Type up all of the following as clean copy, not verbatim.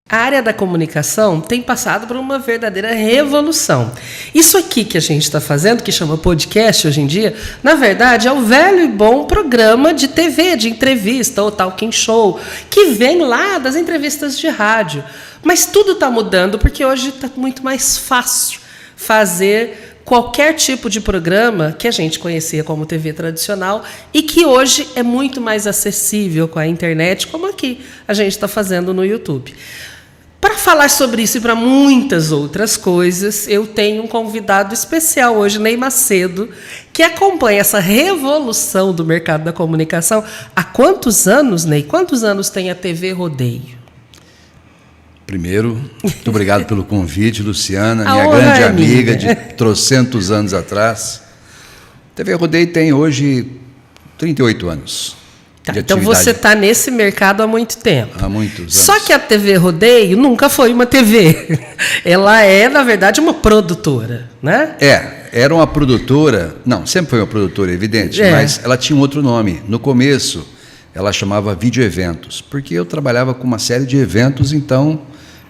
A área da comunicação tem passado por uma verdadeira revolução. Isso aqui que a gente está fazendo, que chama podcast hoje em dia, na verdade é o velho e bom programa de TV, de entrevista, ou talking show, que vem lá das entrevistas de rádio. Mas tudo está mudando porque hoje está muito mais fácil fazer qualquer tipo de programa que a gente conhecia como TV tradicional e que hoje é muito mais acessível com a internet, como aqui a gente está fazendo no YouTube. Para falar sobre isso e para muitas outras coisas, eu tenho um convidado especial hoje, Ney Macedo, que acompanha essa revolução do mercado da comunicação. Há quantos anos, Ney? Quantos anos tem a TV Rodeio? Primeiro, muito obrigado pelo convite, Luciana, minha grande amiga de trocentos anos atrás. A TV Rodeio tem hoje 38 anos. Tá, então você está nesse mercado há muito tempo. Há muitos anos. Só que a TV Rodeio nunca foi uma TV. Ela é, na verdade, uma produtora, né? Era uma produtora, não, sempre foi uma produtora, evidente, mas ela tinha um outro nome. No começo, ela chamava Vídeo Eventos, porque eu trabalhava com uma série de eventos, então...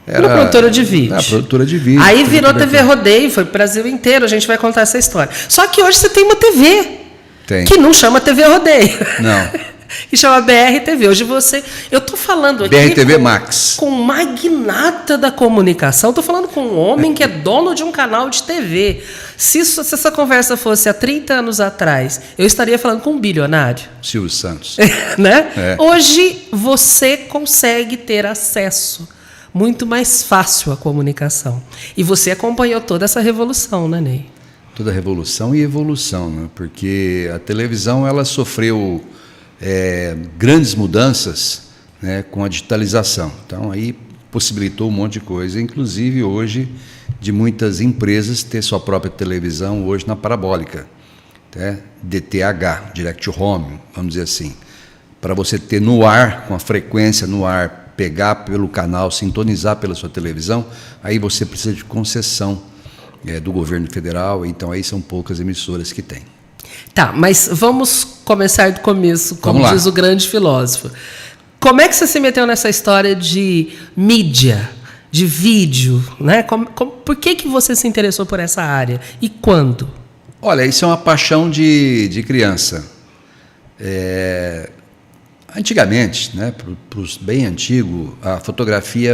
Era uma produtora de vídeo. Produtora de vídeo. Aí virou TV Rodeio, foi para o Brasil inteiro, a gente vai contar essa história. Só que hoje você tem uma TV que não chama TV Rodeio. Não. Que chama BRTV. Hoje eu estou falando aqui BRTV Max. Com um magnata da comunicação, estou falando com um homem que é dono de um canal de TV. Se essa conversa fosse há 30 anos atrás, eu estaria falando com um bilionário. Silvio Santos. Né? Hoje você consegue ter acesso muito mais fácil à comunicação. E você acompanhou toda essa revolução, né, Ney? Toda a revolução e evolução, né? Porque a televisão ela sofreu grandes mudanças, né, com a digitalização. Então, aí possibilitou um monte de coisa, inclusive hoje, de muitas empresas ter sua própria televisão hoje na parabólica, né? DTH, Direct to Home, vamos dizer assim. Para você ter no ar, com a frequência no ar, pegar pelo canal, sintonizar pela sua televisão, aí você precisa de concessão do governo federal, então aí são poucas emissoras que tem. Tá, mas vamos começar do começo, como diz o grande filósofo. Como é que você se meteu nessa história de mídia, de vídeo, né? Por que você se interessou por essa área e quando? Olha, isso é uma paixão de criança. Antigamente, né, para os bem antigos, a fotografia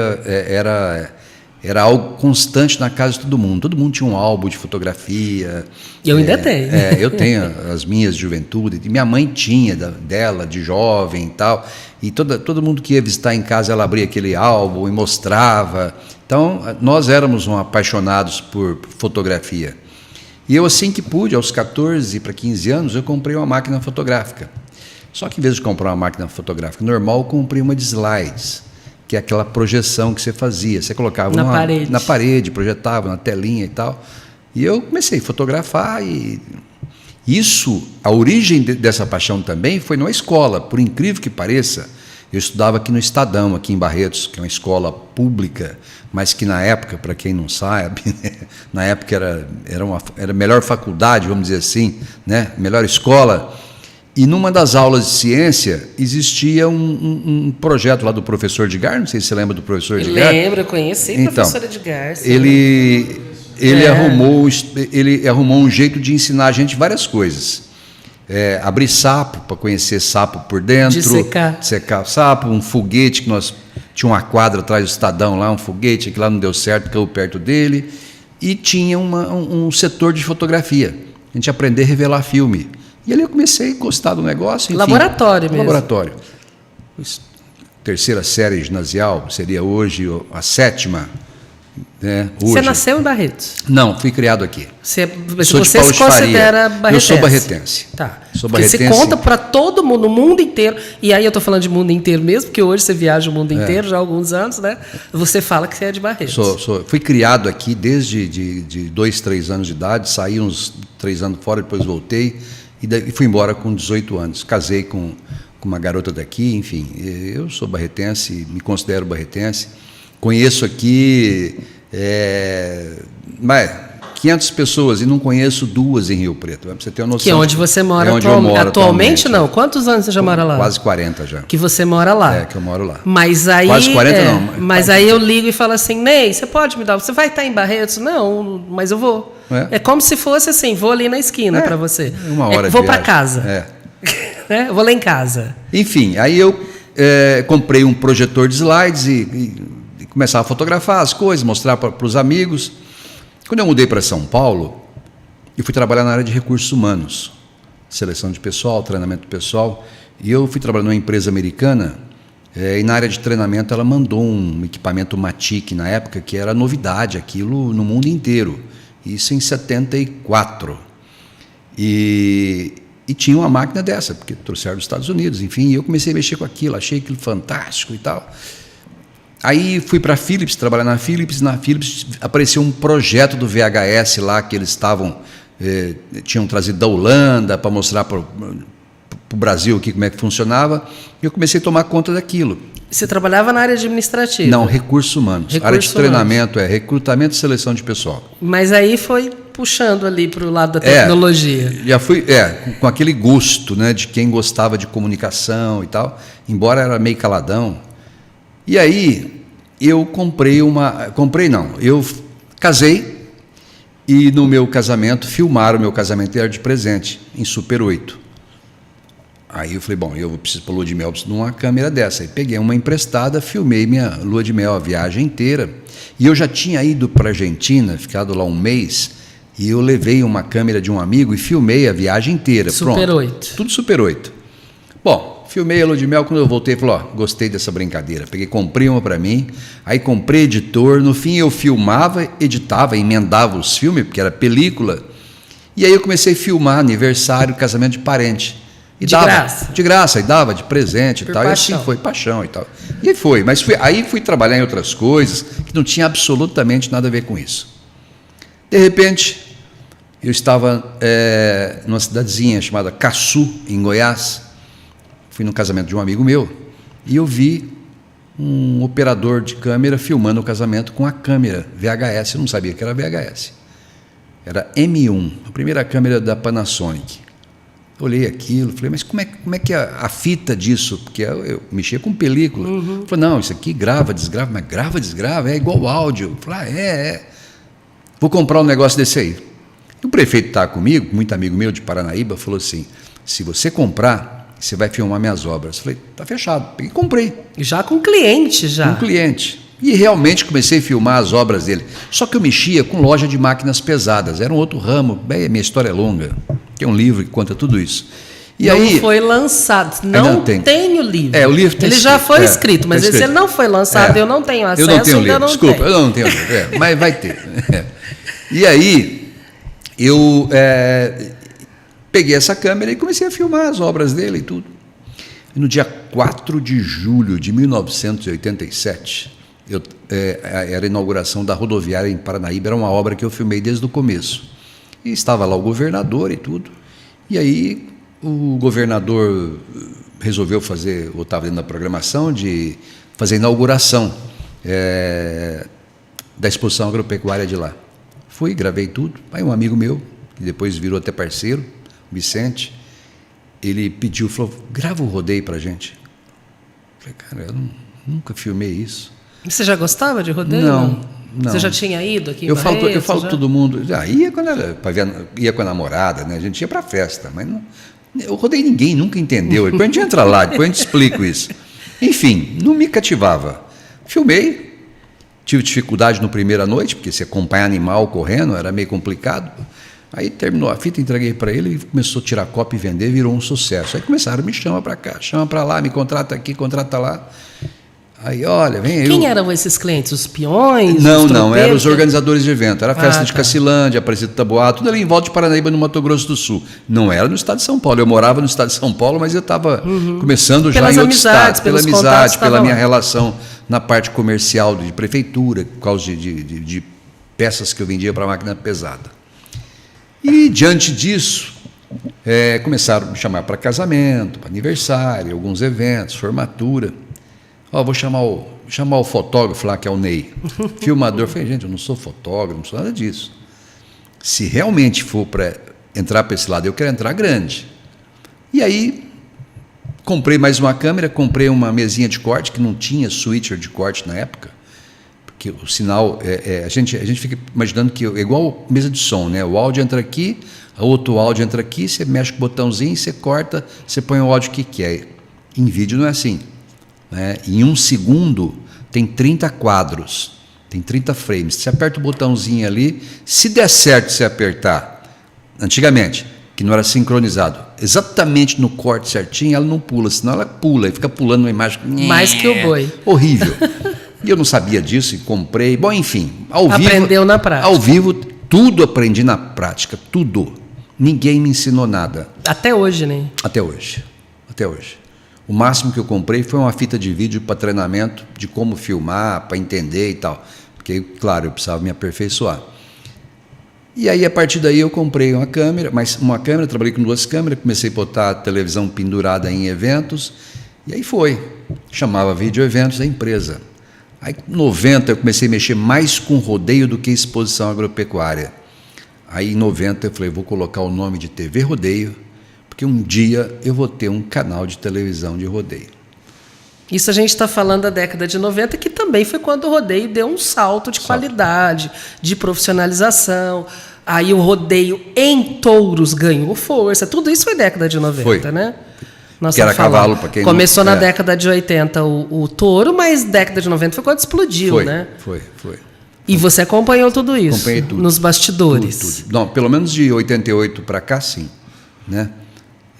era algo constante na casa de todo mundo. Todo mundo tinha um álbum de fotografia. Eu ainda tenho. Eu tenho as minhas de juventude. Minha mãe tinha dela, de jovem e tal. E todo mundo que ia visitar em casa, ela abria aquele álbum e mostrava. Então, nós éramos apaixonados por fotografia. E eu, assim que pude, aos 14 para 15 anos, eu comprei uma máquina fotográfica. Só que, em vez de comprar uma máquina fotográfica normal, eu comprei uma de slides, que é aquela projeção que você fazia. Você colocava na parede, projetava na telinha e tal. E eu comecei a fotografar e a origem dessa paixão também foi numa escola, por incrível que pareça. Eu estudava aqui no Estadão, aqui em Barretos, que é uma escola pública, mas que na época, para quem não sabe, né, na época era a melhor faculdade, vamos dizer assim, né, melhor escola. E numa das aulas de ciência existia um projeto lá do professor Edgar, não sei se você lembra do professor Edgar. Lembro, eu conheci o professor Edgar. Ele arrumou um jeito de ensinar a gente várias coisas. Abrir sapo, para conhecer sapo por dentro. De secar sapo, um foguete, que nós tinha uma quadra atrás do Estadão lá, um foguete que lá não deu certo, caiu perto dele. E tinha um setor de fotografia. A gente aprender a revelar filme. E ali eu comecei a gostar do negócio. Enfim, laboratório mesmo. Laboratório. Terceira série ginasial, seria hoje a 7ª. Né, hoje. Você nasceu em Barretos? Não, fui criado aqui. Você se considera barretense? Eu sou barretense. Tá. Porque se conta para todo mundo, no mundo inteiro, e aí eu estou falando de mundo inteiro mesmo, porque hoje você viaja o mundo inteiro já há alguns anos, né? Você fala que você é de Barretos. Fui criado aqui desde de 2, 3 anos de idade, saí uns 3 anos fora, depois voltei e fui embora com 18 anos. Casei com uma garota daqui, enfim. Eu sou barretense, me considero barretense. Conheço aqui... mas 500 pessoas e não conheço 2 em Rio Preto. Pra você ter uma noção. Que é onde você mora onde eu moro atualmente? Não. Quantos anos você já mora lá? Quase 40 já. Que você mora lá. É, que eu moro lá. Mas aí, quase 40 não. Mas aí eu ligo e falo assim, Ney, você pode me dar? Você vai estar em Barretos? Não, mas eu vou. É como se fosse assim, vou ali na esquina para você. Uma hora de vou para viagem. casa. Eu vou lá em casa. Enfim, aí eu comprei um projetor de slides e começava a fotografar as coisas, mostrar para os amigos. Quando eu mudei para São Paulo, eu fui trabalhar na área de recursos humanos, seleção de pessoal, treinamento pessoal, e eu fui trabalhar numa empresa americana, e na área de treinamento ela mandou um equipamento Matic na época, que era novidade, aquilo no mundo inteiro, isso em 74. E tinha uma máquina dessa, porque trouxeram dos Estados Unidos, enfim, e eu comecei a mexer com aquilo, achei aquilo fantástico e tal. Aí fui para a Philips, trabalhar na Philips apareceu um projeto do VHS lá que eles tinham trazido da Holanda para mostrar para o Brasil aqui como é que funcionava, e eu comecei a tomar conta daquilo. Você trabalhava na área administrativa? Não, recursos humanos. Área de treinamento, recrutamento e seleção de pessoal. Mas aí foi puxando ali para o lado da tecnologia. Já fui, com aquele gosto, né, de quem gostava de comunicação e tal, embora era meio caladão. E aí eu eu casei e no meu casamento, filmaram o meu casamento e era de presente, em Super 8. Aí eu falei, bom, eu preciso para lua de mel, preciso de uma câmera dessa. Aí peguei uma emprestada, filmei minha lua de mel, a viagem inteira. E eu já tinha ido para a Argentina, ficado lá um mês, e eu levei uma câmera de um amigo e filmei a viagem inteira. Super 8. Tudo Super 8. Bom, filmei a lua de mel, quando eu voltei, falei, gostei dessa brincadeira. Comprei uma para mim, aí comprei editor, no fim eu filmava, editava, emendava os filmes, porque era película, e aí eu comecei a filmar aniversário, casamento de parente. Graça? De graça, e dava de presente e tal, paixão. e assim foi, paixão e tal. E foi, mas aí fui trabalhar em outras coisas, que não tinha absolutamente nada a ver com isso. De repente, eu estava numa cidadezinha chamada Caçu, em Goiás. Fui no casamento de um amigo meu e eu vi um operador de câmera filmando o casamento com a câmera VHS. Eu não sabia que era VHS. Era M1, a primeira câmera da Panasonic. Eu olhei aquilo, falei, mas como é que é a fita disso? Porque eu mexia com película. Uhum. Falei, não, isso aqui grava, desgrava, mas grava, desgrava, é igual áudio. Eu falei, vou comprar um negócio desse aí. E o prefeito estava comigo, muito amigo meu de Paranaíba, falou assim, se você comprar, você vai filmar minhas obras. Eu falei, tá fechado. Peguei e comprei. Já com cliente, já. Com cliente. E realmente comecei a filmar as obras dele. Só que eu mexia com loja de máquinas pesadas. Era um outro ramo. Bem, minha história é longa. Tem um livro que conta tudo isso. E não aí, foi lançado. Não tem o livro. O livro tem ele já foi escrito, mas ele não foi lançado. Eu não tenho acesso. Eu não tenho livro. Desculpa, eu não tenho livro. Mas vai ter. E aí, eu peguei essa câmera e comecei a filmar as obras dele e tudo. E no dia 4 de julho de 1987, era a inauguração da rodoviária em Paranaíba, era uma obra que eu filmei desde o começo. E estava lá o governador e tudo. E aí o governador resolveu fazer, ou estava dentro da programação, de fazer a inauguração da exposição agropecuária de lá. Fui, gravei tudo. Aí um amigo meu, que depois virou até parceiro, Vicente, ele pediu, falou, grava o rodeio pra gente. Eu falei, cara, eu nunca filmei isso. Você já gostava de rodeio? Não. Você já tinha ido aqui em Eu Barretos, falo todo mundo, ia com a namorada, né? A gente ia para festa, mas não, eu rodei ninguém, nunca entendeu. Depois a gente entra lá, depois a gente explica isso. Enfim, não me cativava. Filmei, tive dificuldade no primeira noite, porque se acompanhar animal correndo era meio complicado. Aí terminou a fita, entreguei para ele, ele começou a tirar cópia e vender, virou um sucesso. Aí começaram, me chama para cá, chama para lá, me contrata aqui, contrata lá. Aí, olha, vem aí. Quem eram esses clientes? Os peões? Não, eram os organizadores de evento. Era a festa de Cacilândia, Aparecida do Taboá, tudo ali em volta de Paranaíba, no Mato Grosso do Sul. Não era no estado de São Paulo. Eu morava no estado de São Paulo, mas eu estava começando já em outro estado. Pela amizade, pela minha relação na parte comercial de prefeitura, por causa de peças que eu vendia para máquina pesada. E, diante disso, começaram a me chamar para casamento, para aniversário, alguns eventos, formatura. Vou chamar o fotógrafo lá, que é o Ney. Filmador. Eu falei, gente, eu não sou fotógrafo, não sou nada disso. se realmente for para entrar para esse lado, eu quero entrar grande. E aí, comprei mais uma câmera, comprei uma mesinha de corte, que não tinha switcher de corte na época, porque o sinal, a gente fica imaginando que é igual mesa de som, né? O áudio entra aqui, o outro áudio entra aqui, você mexe com o botãozinho, você corta, você põe o áudio que quer. Em vídeo não é assim, né? Em 1 segundo tem 30 quadros, tem 30 frames. Você aperta o botãozinho ali, se der certo você apertar, antigamente, que não era sincronizado, exatamente no corte certinho, ela não pula, senão ela pula e fica pulando uma imagem. Mais que o boi. Horrível. E eu não sabia disso e comprei. Bom, enfim, ao vivo. Aprendeu na prática. Ao vivo, tudo aprendi na prática, tudo. Ninguém me ensinou nada. Até hoje, né? Até hoje. Até hoje. O máximo que eu comprei foi uma fita de vídeo para treinamento de como filmar, para entender e tal. Porque, claro, eu precisava me aperfeiçoar. E aí, a partir daí, eu comprei uma câmera, trabalhei com 2 câmeras, comecei a botar a televisão pendurada em eventos, e aí foi. Chamava Vídeo Eventos da empresa. Aí, em 90, eu comecei a mexer mais com rodeio do que exposição agropecuária. Aí, em 90, eu falei, vou colocar o nome de TV Rodeio, porque um dia eu vou ter um canal de televisão de rodeio. Isso a gente está falando da década de 90, que também foi quando o rodeio deu um salto de qualidade, de profissionalização. Aí o rodeio em touros ganhou força. Tudo isso foi década de 90, foi. Né? Nós que era cavalo, para quem começou na década de 80 o touro, mas década de 90 foi quando explodiu, né? Foi. E você acompanhou tudo isso? Acompanhei tudo. Nos bastidores? Tudo. Não, pelo menos de 88 para cá, sim. Né?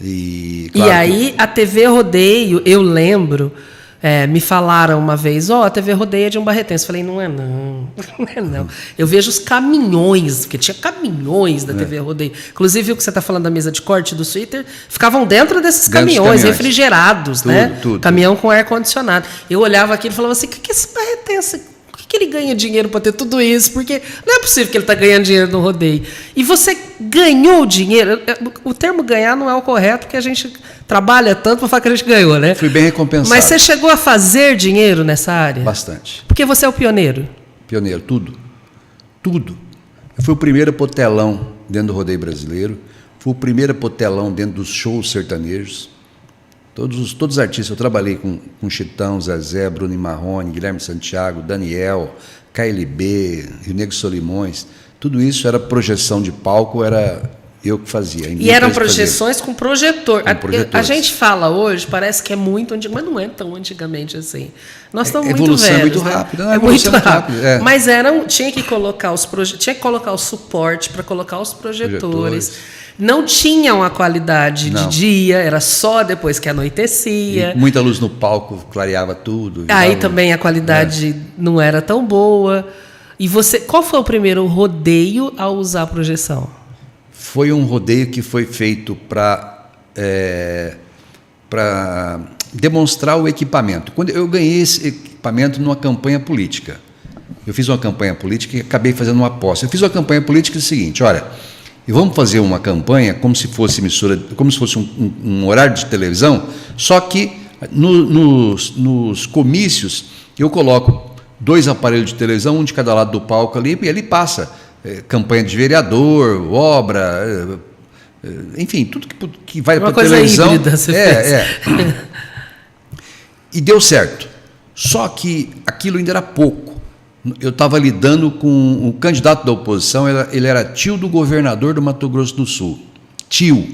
E aí, a TV Rodeio, eu lembro, me falaram uma vez, a TV Rodeio é de um barretense. Eu falei, não é não. Eu vejo os caminhões, porque tinha caminhões da TV Rodeio. Inclusive, o que você está falando da mesa de corte do Twitter, ficavam dentro desses caminhões, refrigerados, tudo. Caminhão com ar-condicionado. Eu olhava aquilo e falava assim, o que é esse barretense? Por que ele ganha dinheiro para ter tudo isso? Porque não é possível que ele está ganhando dinheiro no rodeio. E você ganhou dinheiro. O termo ganhar não é o correto, porque a gente trabalha tanto para falar que a gente ganhou, né? Fui bem recompensado. Mas você chegou a fazer dinheiro nessa área? Bastante. Porque você é o pioneiro. Pioneiro, tudo. Eu fui o primeiro a pôr telão dentro do rodeio brasileiro. Fui o primeiro a pôr telão dentro dos shows sertanejos. Todos os artistas, eu trabalhei com Chitão, Zezé, Bruno e Marrone, Guilherme Santiago, Daniel, KLB, Rio Negro Solimões, tudo isso era projeção de palco, era eu que fazia. E eram projeções com projetor. A gente fala hoje, parece que é muito antigo, mas não é tão antigamente assim. Nós estamos muito velhos. É muito rápido. É muito rápido. Mas tinha que colocar o suporte para colocar os projetores. Não tinham a qualidade de dia, era só depois que anoitecia. E muita luz no palco, clareava tudo. Aí também a qualidade não era tão boa. E qual foi o primeiro rodeio a usar a projeção? Foi um rodeio que foi feito para demonstrar o equipamento. Quando eu ganhei esse equipamento numa campanha política. Eu fiz uma campanha política e acabei fazendo uma aposta. Eu fiz uma campanha política seguinte, olha... E vamos fazer uma campanha como se fosse um horário de televisão, só que nos comícios eu coloco 2 aparelhos de televisão, um de cada lado do palco ali, e ali passa campanha de vereador, obra, enfim, tudo que vai para a televisão. Híbrida, você fez. E deu certo. Só que aquilo ainda era pouco. Eu estava lidando com o candidato da oposição, ele era tio do governador do Mato Grosso do Sul. Tio.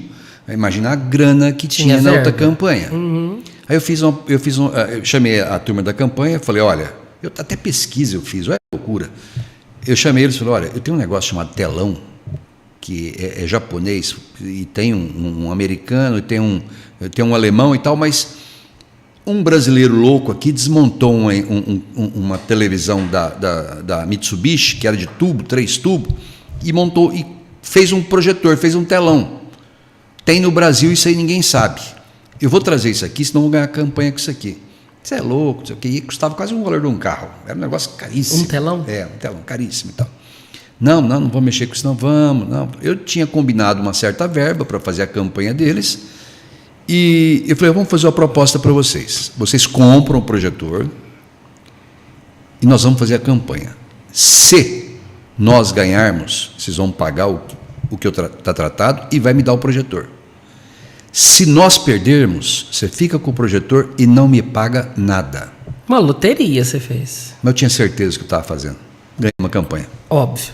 Imagina a grana que tinha na outra campanha. Uhum. Aí eu chamei a turma da campanha, falei, olha, eu até pesquisa eu fiz, olha que loucura. Eu chamei eles e falei, olha, eu tenho um negócio chamado telão, que é japonês, e tem um americano, e tem um alemão e tal, mas... Um brasileiro louco aqui desmontou uma televisão da Mitsubishi, que era de 3 tubos, e montou e fez um projetor, fez um telão. Tem no Brasil, isso aí ninguém sabe. Eu vou trazer isso aqui, senão vou ganhar campanha com isso aqui. Isso é louco, não sei o quê. E custava quase um valor de um carro. Era um negócio caríssimo. Um telão? Um telão caríssimo e tal. Não vou mexer com isso, não vamos. Não. Eu tinha combinado uma certa verba para fazer a campanha deles. E eu falei, vamos fazer uma proposta para vocês. Vocês compram o projetor e nós vamos fazer a campanha. Se nós ganharmos, vocês vão pagar o que está tratado e vai me dar o projetor. Se nós perdermos, você fica com o projetor e não me paga nada. Uma loteria você fez. Mas eu tinha certeza que eu estava fazendo. Ganhei uma campanha. Óbvio.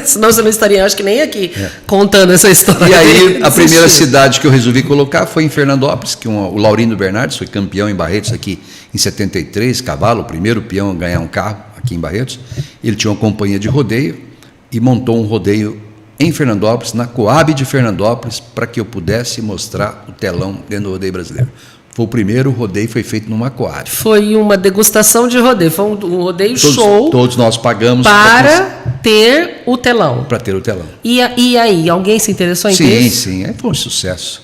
Senão você não estaria, acho que nem aqui, contando essa história. E aí, a primeira cidade que eu resolvi colocar foi em Fernandópolis, que o Laurindo Bernardes foi campeão em Barretos aqui em 73, cavalo, o primeiro peão a ganhar um carro aqui em Barretos. Ele tinha uma companhia de rodeio e montou um rodeio em Fernandópolis, na Coab de Fernandópolis, para que eu pudesse mostrar o telão dentro do rodeio brasileiro. Foi o primeiro rodeio, foi feito numa Coab. Foi uma degustação de rodeio, foi um rodeio show. Todos nós pagamos para ter o telão. Para ter o telão. E aí, alguém se interessou em sim, ter? Sim, aí foi um sucesso.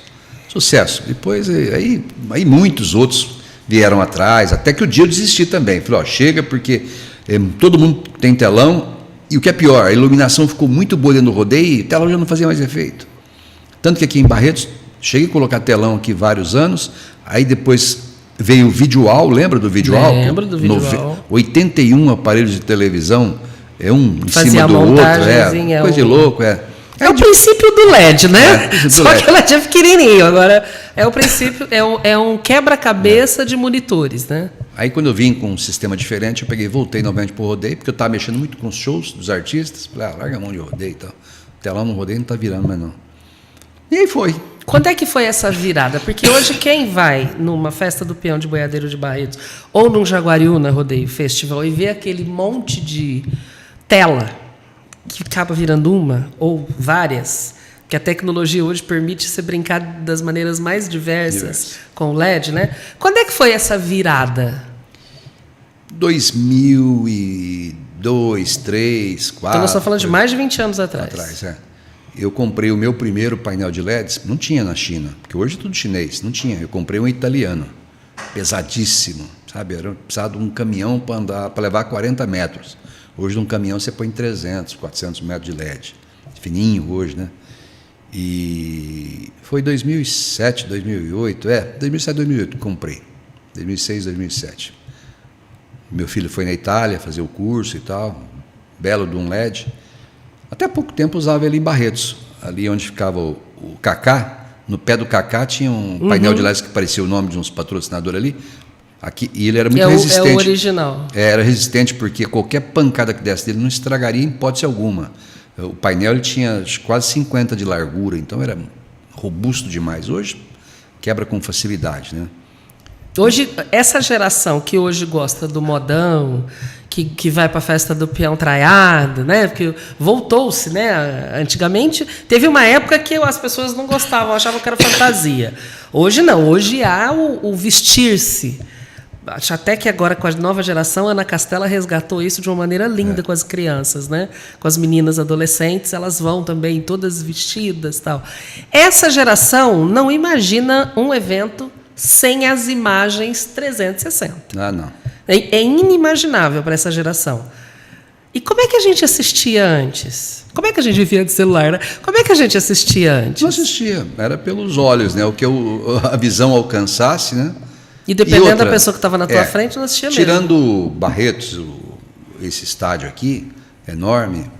Sucesso. Depois, aí muitos outros vieram atrás, até que o dia eu desisti também. Falei, chega, porque todo mundo tem telão, e o que é pior, a iluminação ficou muito boa dentro do rodeio e o telão já não fazia mais efeito. Tanto que aqui em Barretos, cheguei a colocar telão aqui vários anos, aí depois veio o videoal, lembra do videoal? Lembro do videoal. 81 aparelhos de televisão, um em fazia cima do outro, coisa de louco, É o princípio do LED, né? Só LED. que o LED é pequenininho. Agora, é o princípio, é um quebra-cabeça de monitores, né? Aí, quando eu vim com um sistema diferente, eu peguei e voltei novamente para o rodeio, porque eu estava mexendo muito com os shows dos artistas. Falei, larga a mão de rodeio e tal. Até lá no rodeio não está virando mais não. E aí foi. Quando é que foi essa virada? Porque hoje quem vai numa festa do peão de boiadeiro de Barretos ou num Jaguariúna Rodeio Festival e vê aquele monte de tela que acaba virando uma ou várias, que a tecnologia hoje permite você brincar das maneiras mais diversas com o LED, né? Quando é que foi essa virada? 2002, 2003, 2004. Então nós estamos falando de mais de 20 anos atrás. Eu comprei o meu primeiro painel de LEDs, não tinha na China, porque hoje é tudo chinês, não tinha. Eu comprei um italiano, pesadíssimo, sabe? Era precisava de um caminhão para levar 40 metros. Hoje, num caminhão, você põe 300, 400 metros de LED. Fininho hoje, né? E foi 2007, 2008, 2007, 2008 que comprei. 2006, 2007. Meu filho foi na Itália fazer o curso e tal, belo de um LED. Até pouco tempo usava ele em Barretos, ali onde ficava o Cacá. No pé do Cacá tinha um painel de LEDs que parecia o nome de uns patrocinadores ali. Aqui, e ele era muito resistente. É o original. Era resistente porque qualquer pancada que desse dele não estragaria em hipótese alguma. O painel ele tinha quase 50 de largura, então era robusto demais. Hoje quebra com facilidade, né? Hoje, essa geração que hoje gosta do modão, que vai para a festa do peão traiado, né? Porque voltou-se, né? Antigamente, teve uma época que as pessoas não gostavam, achavam que era fantasia. Hoje não, hoje há o vestir-se. Acho até que agora, com a nova geração, a Ana Castela resgatou isso de uma maneira linda com as crianças, né? Com as meninas adolescentes, elas vão também todas vestidas e tal. Essa geração não imagina um evento sem as imagens 360. Ah, não. É inimaginável para essa geração. E como é que a gente assistia antes? Como é que a gente via de celular, né? Como é que a gente assistia antes? Não assistia, era pelos olhos, né? O que a visão alcançasse, né? E dependendo da pessoa que estava na tua frente, não assistia mesmo. Tirando Barretos, esse estádio aqui, enorme,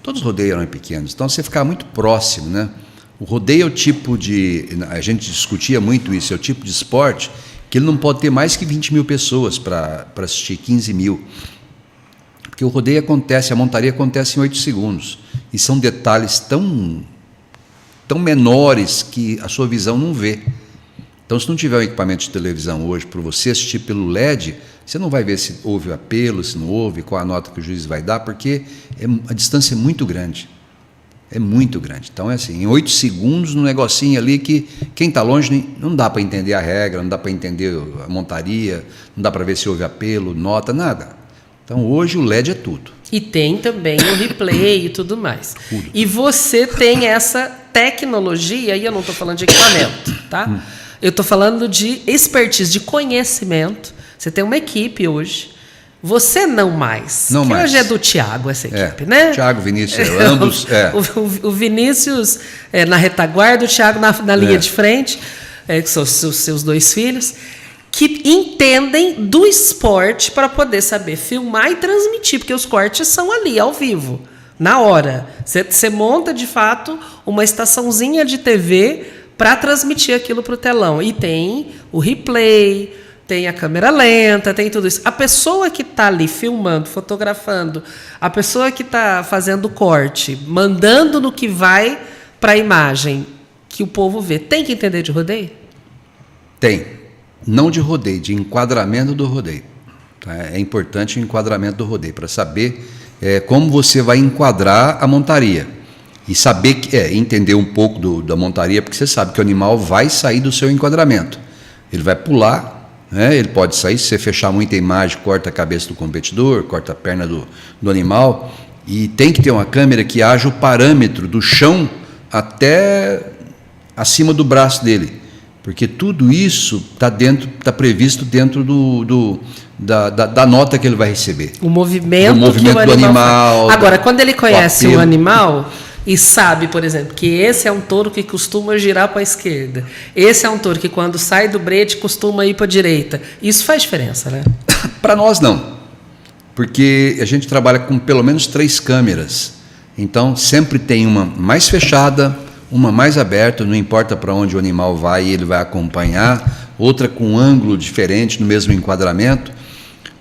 todos os rodeios eram pequenos, então você ficava muito próximo, né? O rodeio é o tipo de... A gente discutia muito isso, é o tipo de esporte que ele não pode ter mais que 20 mil pessoas para assistir, 15 mil. Porque o rodeio acontece, a montaria acontece em 8 segundos. E são detalhes tão menores que a sua visão não vê. Então, se não tiver um equipamento de televisão hoje para você assistir pelo LED, você não vai ver se houve apelo, se não houve, qual a nota que o juiz vai dar, porque a distância é muito grande. É muito grande. Então, é assim, em 8 segundos, num negocinho ali que quem está longe não dá para entender a regra, não dá para entender a montaria, não dá para ver se houve apelo, nota, nada. Então, hoje o LED é tudo. E tem também o replay e tudo mais. E você tem essa tecnologia, e eu não estou falando de equipamento, tá? Eu estou falando de expertise, de conhecimento. Você tem uma equipe hoje. Você não mais. Não mais. Hoje é do Thiago essa equipe, né? Thiago, Vinícius, ambos. O Vinícius na retaguarda, o Thiago na linha de frente, que são os seus 2 filhos, que entendem do esporte para poder saber filmar e transmitir, porque os cortes são ali, ao vivo. Na hora. Você monta, de fato, uma estaçãozinha de TV para transmitir aquilo para o telão. E tem o replay, tem a câmera lenta, tem tudo isso. A pessoa que está ali filmando, fotografando, a pessoa que está fazendo o corte, mandando no que vai para a imagem que o povo vê, tem que entender de rodeio? Tem. Não de rodeio, de enquadramento do rodeio. É importante o enquadramento do rodeio, para saber como você vai enquadrar a montaria. E saber, entender um pouco da montaria, porque você sabe que o animal vai sair do seu enquadramento. Ele vai pular, né? Ele pode sair, se você fechar muita imagem, corta a cabeça do competidor, corta a perna do animal. E tem que ter uma câmera que haja o parâmetro do chão até acima do braço dele. Porque tudo isso está previsto dentro da nota que ele vai receber. O movimento que o animal. Agora, quando ele conhece um animal e sabe, por exemplo, que esse é um touro que costuma girar para a esquerda, esse é um touro que quando sai do brete costuma ir para a direita, isso faz diferença, né? Para nós não, porque a gente trabalha com pelo menos 3 câmeras, então sempre tem uma mais fechada, uma mais aberta, não importa para onde o animal vai, ele vai acompanhar, outra com um ângulo diferente no mesmo enquadramento,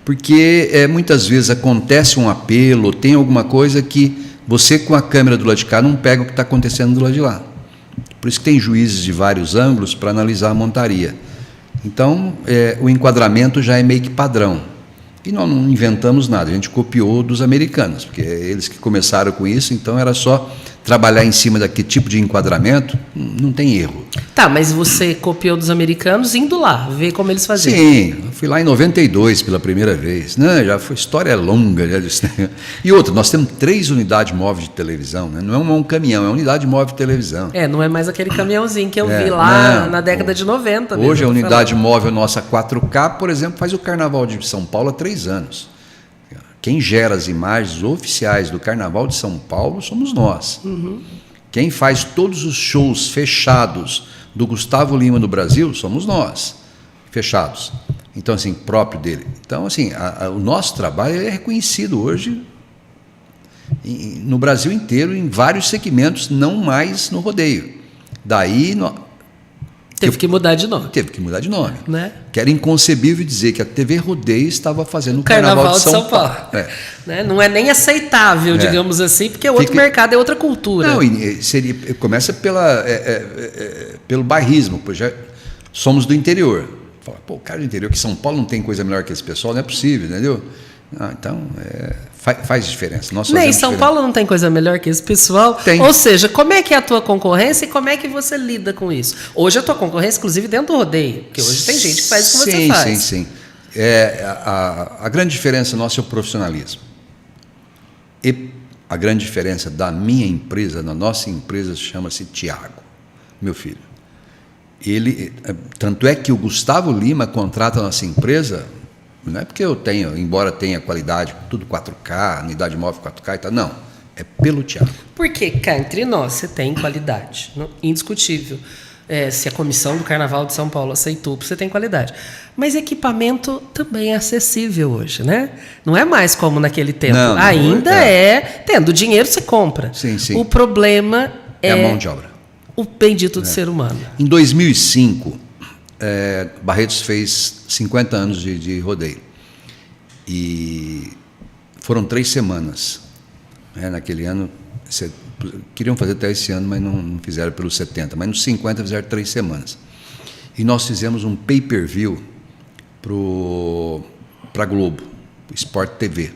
porque muitas vezes acontece um apelo, tem alguma coisa que você com a câmera do lado de cá não pega o que está acontecendo do lado de lá. Por isso que tem juízes de vários ângulos para analisar a montaria. Então, o enquadramento já é meio que padrão. E nós não inventamos nada, a gente copiou dos americanos, porque eles que começaram com isso, então era só trabalhar em cima daquele tipo de enquadramento, não tem erro. Tá, mas você copiou dos americanos indo lá, ver como eles faziam. Sim, eu fui lá em 92 pela primeira vez. Não, já foi história longa. E outra, nós temos 3 unidades móveis de televisão, né? Não é um caminhão, é uma unidade móvel de televisão. Não é mais aquele caminhãozinho que eu vi lá na década de 90. Hoje a unidade móvel nossa 4K, por exemplo, faz o Carnaval de São Paulo há 3 anos. Quem gera as imagens oficiais do Carnaval de São Paulo somos nós. Uhum. Quem faz todos os shows fechados do Gustavo Lima no Brasil somos nós, fechados. Então, assim, próprio dele. Então, assim, o nosso trabalho é reconhecido hoje no Brasil inteiro, em vários segmentos, não mais no rodeio. Daí... Teve que mudar de nome. Teve que mudar de nome. Né? Que era inconcebível dizer que a TV Rodeio estava fazendo o Carnaval de São Paulo. Né? Não é nem aceitável, digamos assim, porque outro mercado, é outra cultura. Não, começa pelo bairrismo, pois já somos do interior. Fala, o cara do interior, que São Paulo não tem coisa melhor que esse pessoal, não é possível, entendeu? Então, faz diferença. Nem São Paulo não tem coisa melhor que esse pessoal? Tem. Ou seja, como é que é a tua concorrência e como é que você lida com isso? Hoje a tua concorrência, inclusive, dentro do rodeio, porque hoje tem gente que faz o que você faz. Sim. A grande diferença nossa é o profissionalismo. E a grande diferença da minha empresa, da nossa empresa, chama-se Tiago, meu filho. Tanto é que o Gustavo Lima contrata a nossa empresa. Não é porque eu tenho, embora tenha qualidade, tudo 4K, unidade móvel 4K e tal, não. É pelo Tiago. Porque cá entre nós você tem qualidade, indiscutível. Se a comissão do Carnaval de São Paulo aceitou, você tem qualidade. Mas equipamento também é acessível hoje, né? Não é mais como naquele tempo. Não, ainda tendo dinheiro você compra. Sim. O problema é a mão de obra. O bendito do ser humano. Em 2005... Barretos fez 50 anos de rodeio e foram 3 semanas, naquele ano. Queriam fazer até esse ano, mas não fizeram pelos 70, mas nos 50 fizeram 3 semanas e nós fizemos um pay-per-view para a Globo, Sport TV,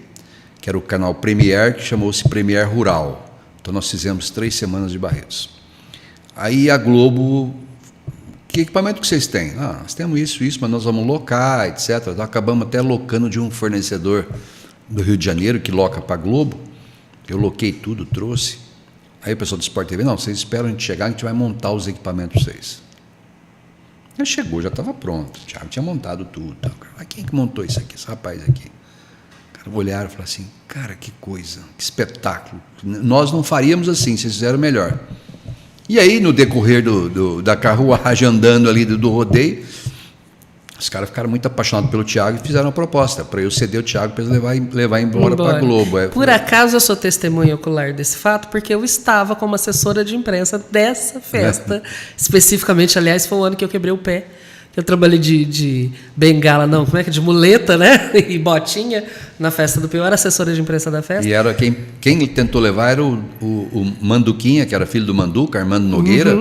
que era o canal Premier, que chamou-se Premier Rural. Então nós fizemos 3 semanas de Barretos. Aí a Globo: que equipamento que vocês têm? Nós temos isso, mas nós vamos locar, etc. Então, acabamos até locando de um fornecedor do Rio de Janeiro, que loca para a Globo. Eu loquei tudo, trouxe. Aí o pessoal do Sport TV: não, vocês esperam a gente chegar, a gente vai montar os equipamentos para vocês. Aí chegou, já estava pronto. O Thiago tinha montado tudo. Mas quem que montou isso aqui, esse rapaz aqui? O cara olharam e falaram assim: cara, que coisa, que espetáculo. Nós não faríamos assim, vocês fizeram melhor. E aí, no decorrer da carruagem andando ali do rodeio, Os caras ficaram muito apaixonados pelo Thiago e fizeram uma proposta para eu ceder o Thiago para eles levar embora para a Globo. Por acaso eu sou testemunha ocular desse fato, porque eu estava como assessora de imprensa dessa festa. Especificamente, aliás, foi o ano que eu quebrei o pé. Eu trabalhei de bengala, não, como é que é? De muleta, né? E botinha na festa do P. Eu era assessora de imprensa da festa. E era quem tentou levar era o Manduquinha, que era filho do Manduca, Armando Nogueira.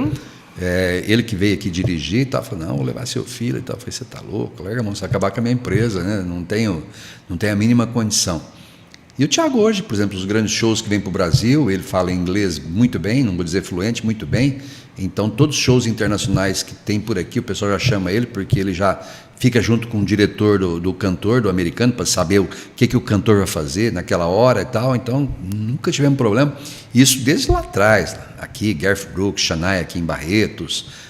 Ele que veio aqui dirigir e tal, falou, não, vou levar seu filho e tal. Eu falei, você tá louco? Larga a mão, você vai acabar com a minha empresa, né? Não tenho a mínima condição. E o Thiago hoje, por exemplo, os grandes shows que vêm para o Brasil, ele fala inglês muito bem, não vou dizer fluente, muito bem. Então, todos os shows internacionais que tem por aqui, o pessoal já chama ele, porque ele já fica junto com o diretor do cantor, do americano, para saber o que o cantor vai fazer naquela hora e tal. Então, nunca tivemos problema. Isso desde lá atrás, aqui, Garth Brooks, Shania aqui em Barretos.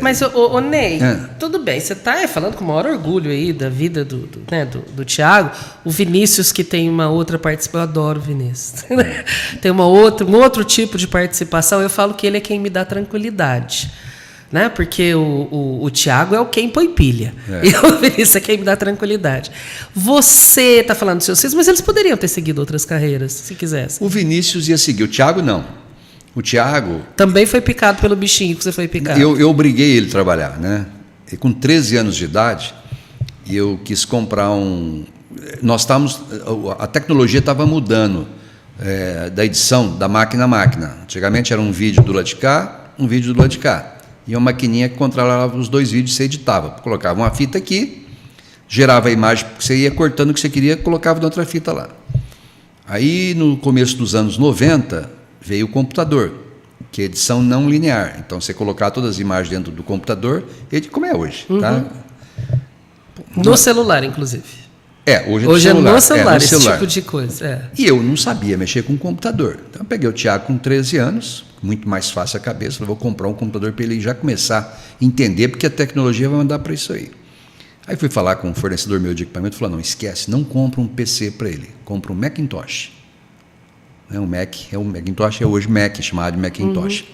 Mas, Ney, tudo bem, você está falando com o maior orgulho aí da vida do Thiago. O Vinícius, que tem uma outra participação, eu adoro o Vinícius. Tem um outro tipo de participação, eu falo que ele é quem me dá tranquilidade. Né? Porque o Thiago é o quem põe pilha. E o Vinícius é quem me dá tranquilidade. Você está falando dos seus filhos, mas eles poderiam ter seguido outras carreiras, se quisessem. O Vinícius ia seguir, o Thiago não. O Thiago... Também foi picado pelo bichinho que você foi picado. Eu obriguei ele a trabalhar, né? E com 13 anos de idade, eu quis comprar Nós estávamos... A tecnologia estava mudando da edição da máquina a máquina. Antigamente era um vídeo do lado de cá, um vídeo do lado de cá. E uma maquininha que controlava os dois vídeos e você editava. Colocava uma fita aqui, gerava a imagem que você ia cortando o que você queria, colocava na outra fita lá. Aí, no começo dos anos 90... veio o computador, que é edição não linear. Então, você colocar todas as imagens dentro do computador, como é hoje. Tá? No celular, inclusive. Hoje é no celular, esse tipo de coisa. E eu não sabia mexer com computador. Então, eu peguei o Thiago com 13 anos, muito mais fácil a cabeça, falei, vou comprar um computador para ele já começar a entender, porque a tecnologia vai mandar para isso aí. Aí fui falar com um fornecedor meu de equipamento, falou, não, esquece, não compra um PC para ele, compra um Macintosh. O Macintosh é hoje Mac, chamado de Macintosh.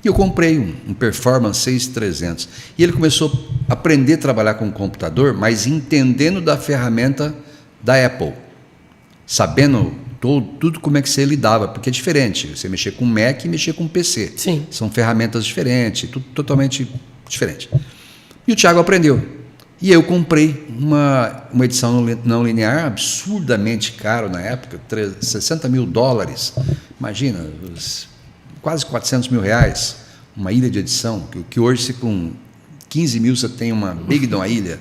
E eu comprei um Performance 6300. E ele começou a aprender a trabalhar com o computador, mas entendendo da ferramenta da Apple. Sabendo tudo como é que você lidava, porque é diferente. Você mexer com Mac e mexer com PC. Sim. São ferramentas diferentes, tudo totalmente diferente. E o Thiago aprendeu. E eu comprei uma edição não linear, absurdamente caro na época, $60 mil. Imagina, quase R$400 mil, uma ilha de edição, que hoje com 15 mil você tem uma big de uma ilha.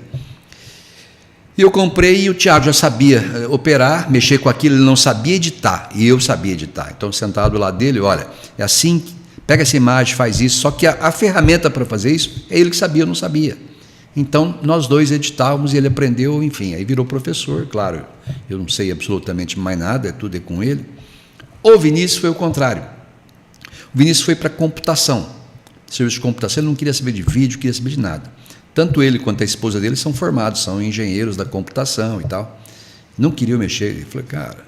E eu comprei e o Thiago já sabia operar, mexer com aquilo, ele não sabia editar, e eu sabia editar. Então, sentado lá dele, olha, é assim, pega essa imagem, faz isso, só que a ferramenta para fazer isso, é ele que sabia, eu não sabia. Então, nós dois editávamos e ele aprendeu, enfim, aí virou professor, claro, eu não sei absolutamente mais nada, tudo é com ele. O Vinícius foi o contrário. O Vinícius foi para computação, serviço de computação, ele não queria saber de vídeo, queria saber de nada. Tanto ele quanto a esposa dele são formados, são engenheiros da computação e tal. Não queriam mexer, ele falou, cara,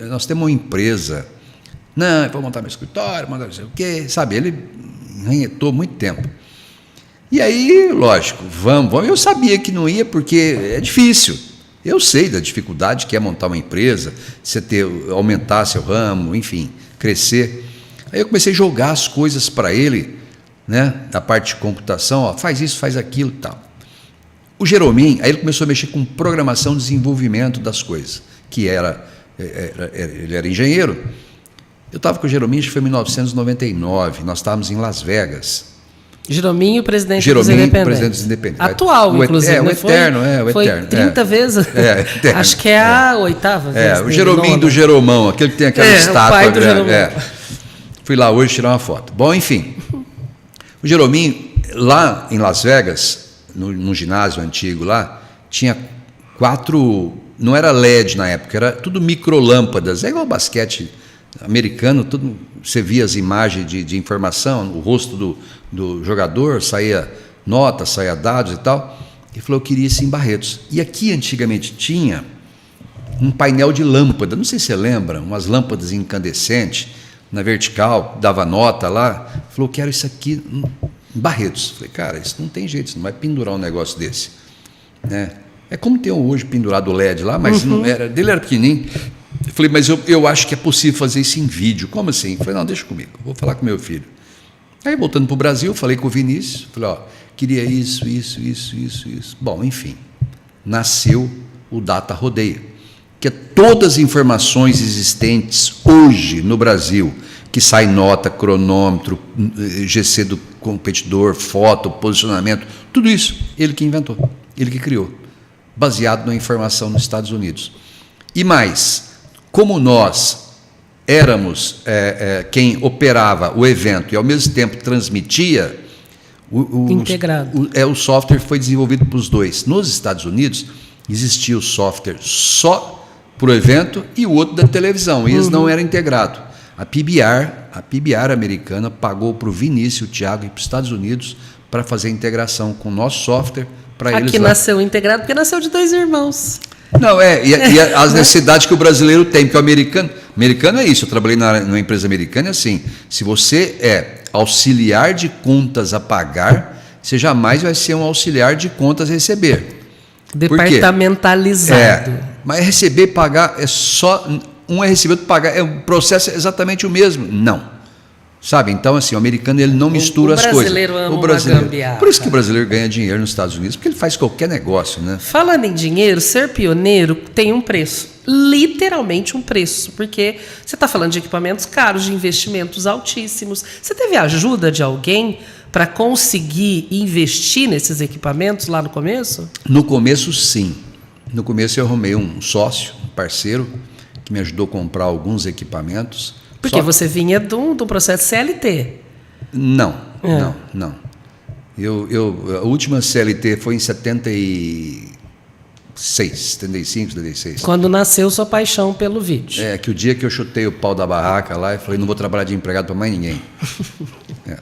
nós temos uma empresa, não, eu vou montar meu escritório, mandar não sei o quê, sabe, ele enranhetou muito tempo. E aí, lógico, vamos. Eu sabia que não ia porque é difícil. Eu sei da dificuldade que é montar uma empresa, você aumentar seu ramo, enfim, crescer. Aí eu comecei a jogar as coisas para ele, né, da parte de computação, faz isso, faz aquilo e tal. O Jeromin, aí ele começou a mexer com programação e desenvolvimento das coisas, que ele era engenheiro. Eu estava com o Jeromin, acho que foi em 1999, nós estávamos em Las Vegas. Jerominho, presidente dos Independentes. Atual, inclusive. O eterno. Foi 30 vezes. Eterno. Acho que é a 8ª vez. O Jerominho do Jeromão, aquele que tem aquela estátua. O pai do Jeromão. Fui lá hoje tirar uma foto. Bom, enfim. O Jerominho, lá em Las Vegas, num ginásio antigo lá, tinha 4... Não era LED na época, era tudo microlâmpadas. É igual basquete americano, tudo, você via as imagens de informação, o rosto do jogador, saía nota, saía dados e tal. Ele falou, eu queria isso em Barretos. E aqui antigamente tinha um painel de lâmpada, não sei se você lembra, umas lâmpadas incandescentes, na vertical, dava nota lá. Ele falou, quero isso aqui Barretos. Falei, cara, isso não tem jeito, você não vai pendurar um negócio desse. Né? É como tem hoje pendurado o LED lá, mas não era, dele era pequenininho. Eu falei, mas eu acho que é possível fazer isso em vídeo. Como assim? Eu falei, não, deixa comigo, vou falar com meu filho. Aí, voltando para o Brasil, falei com o Vinícius, falei, ó, queria isso. Bom, enfim, nasceu o Data Rodeia, que é todas as informações existentes hoje no Brasil, que sai nota, cronômetro, GC do competidor, foto, posicionamento, tudo isso, ele que inventou, ele que criou, baseado na informação nos Estados Unidos. E mais, como nós éramos quem operava o evento e ao mesmo tempo transmitia, integrado. O software foi desenvolvido para os dois. Nos Estados Unidos, existia o software só para o evento e o outro da televisão, e eles não eram integrados. A PBR americana pagou para o Vinícius, o Thiago, ir para os Estados Unidos para fazer a integração com o nosso software para eles. Aqui nasceu integrado porque nasceu de 2 irmãos. Não, e as necessidades que o brasileiro tem, porque o americano é isso, eu trabalhei numa empresa americana, é assim, se você é auxiliar de contas a pagar, você jamais vai ser um auxiliar de contas a receber. Departamentalizado. Mas receber e pagar é só, um é receber e pagar, o processo é exatamente o mesmo. Não. Sabe? Então, assim, o americano ele não mistura as coisas. O brasileiro ama gambiarra. Por isso que o brasileiro ganha dinheiro nos Estados Unidos, porque ele faz qualquer negócio, né? Falando em dinheiro, ser pioneiro tem um preço. Literalmente um preço. Porque você está falando de equipamentos caros, de investimentos altíssimos. Você teve a ajuda de alguém para conseguir investir nesses equipamentos lá no começo? No começo, sim. No começo eu arrumei um sócio, um parceiro, que me ajudou a comprar alguns equipamentos. Porque você vinha do processo CLT. Não. A última CLT foi em 75, 76. Quando nasceu sua paixão pelo vídeo. Que o dia que eu chutei o pau da barraca lá, eu falei, não vou trabalhar de empregado para mais ninguém.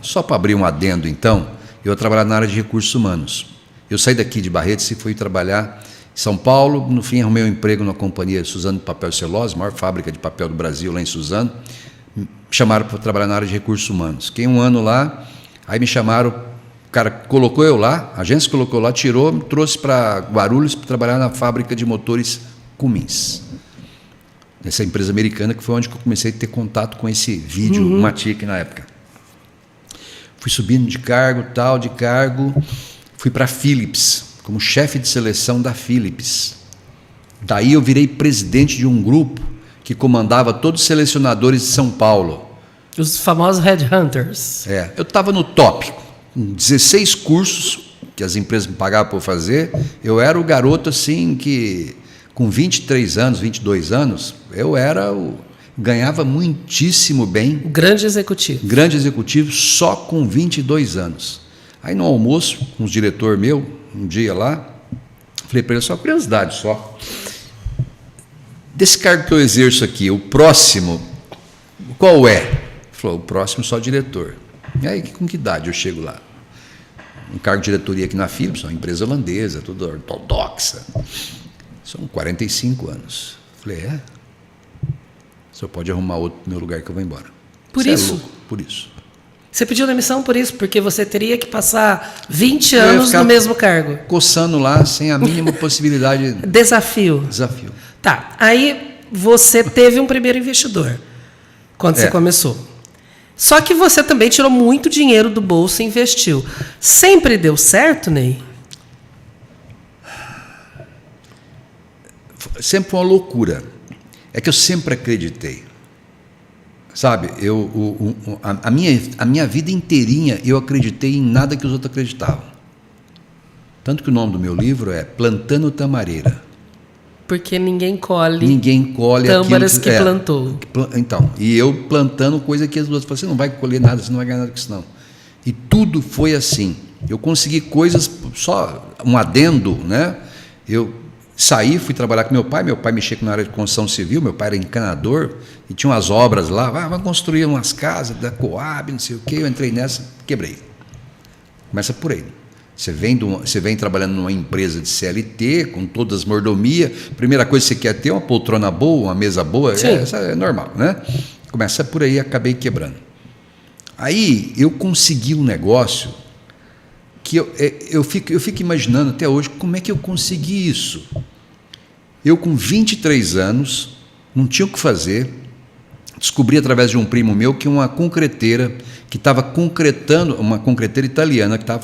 Só para abrir um adendo, então, eu trabalhava na área de recursos humanos. Eu saí daqui de Barretos e fui trabalhar em São Paulo. No fim, arrumei um emprego na companhia Suzano de Papel e Celulose, maior fábrica de papel do Brasil, lá em Suzano. Me chamaram para trabalhar na área de recursos humanos. Fiquei um ano lá, aí me chamaram, o cara colocou eu lá, a agência colocou lá, tirou, me trouxe para Guarulhos para trabalhar na fábrica de motores Cummins. Essa empresa americana, que foi onde eu comecei a ter contato com esse vídeo Matic na época. Fui subindo de cargo, fui para a Philips, como chefe de seleção da Philips. Daí eu virei presidente de um grupo que comandava todos os selecionadores de São Paulo. Os famosos headhunters. Eu estava no top, com 16 cursos que as empresas me pagavam por fazer. Eu era o garoto assim que, com 23 anos, 22 anos, ganhava muitíssimo bem. Grande executivo. Grande executivo, só com 22 anos. Aí no almoço, com os diretor meu, um dia lá, falei para ele, só curiosidade, só. Desse cargo que eu exerço aqui, o próximo, qual é? Ele falou, o próximo só diretor. E aí, com que idade eu chego lá? Um cargo de diretoria aqui na Philips, uma empresa holandesa, tudo ortodoxa. São 45 anos. Falei, o senhor pode arrumar outro no meu lugar que eu vou embora. Por isso? É louco, por isso. Você pediu demissão por isso, porque você teria que passar 20 anos no mesmo cargo. Coçando lá, sem a mínima possibilidade. Desafio. Tá, aí você teve um primeiro investidor, quando você começou. Só que você também tirou muito dinheiro do bolso e investiu. Sempre deu certo, Ney? Sempre foi uma loucura. É que eu sempre acreditei. Sabe, a minha vida inteirinha eu acreditei em nada que os outros acreditavam. Tanto que o nome do meu livro é Plantando Tamareira. Porque ninguém colhe tâmaras que plantou. Então, e eu plantando coisa que as duas falaram, você não vai colher nada, você não vai ganhar nada com isso não. E tudo foi assim. Eu consegui coisas, só um adendo, né? Eu saí, fui trabalhar com meu pai mexia na área de construção civil, meu pai era encanador, e tinha umas obras lá, vamos construir umas casas da Coab, não sei o quê, eu entrei nessa, quebrei. Começa por aí. Você vem trabalhando numa empresa de CLT, com todas as mordomias, primeira coisa que você quer ter é uma poltrona boa, uma mesa boa, essa é normal, né? Começa por aí, acabei quebrando. Aí eu consegui um negócio que eu fico imaginando até hoje como é que eu consegui isso. Eu, com 23 anos, não tinha o que fazer, descobri através de um primo meu que uma concreteira que estava concretando, uma concreteira italiana que estava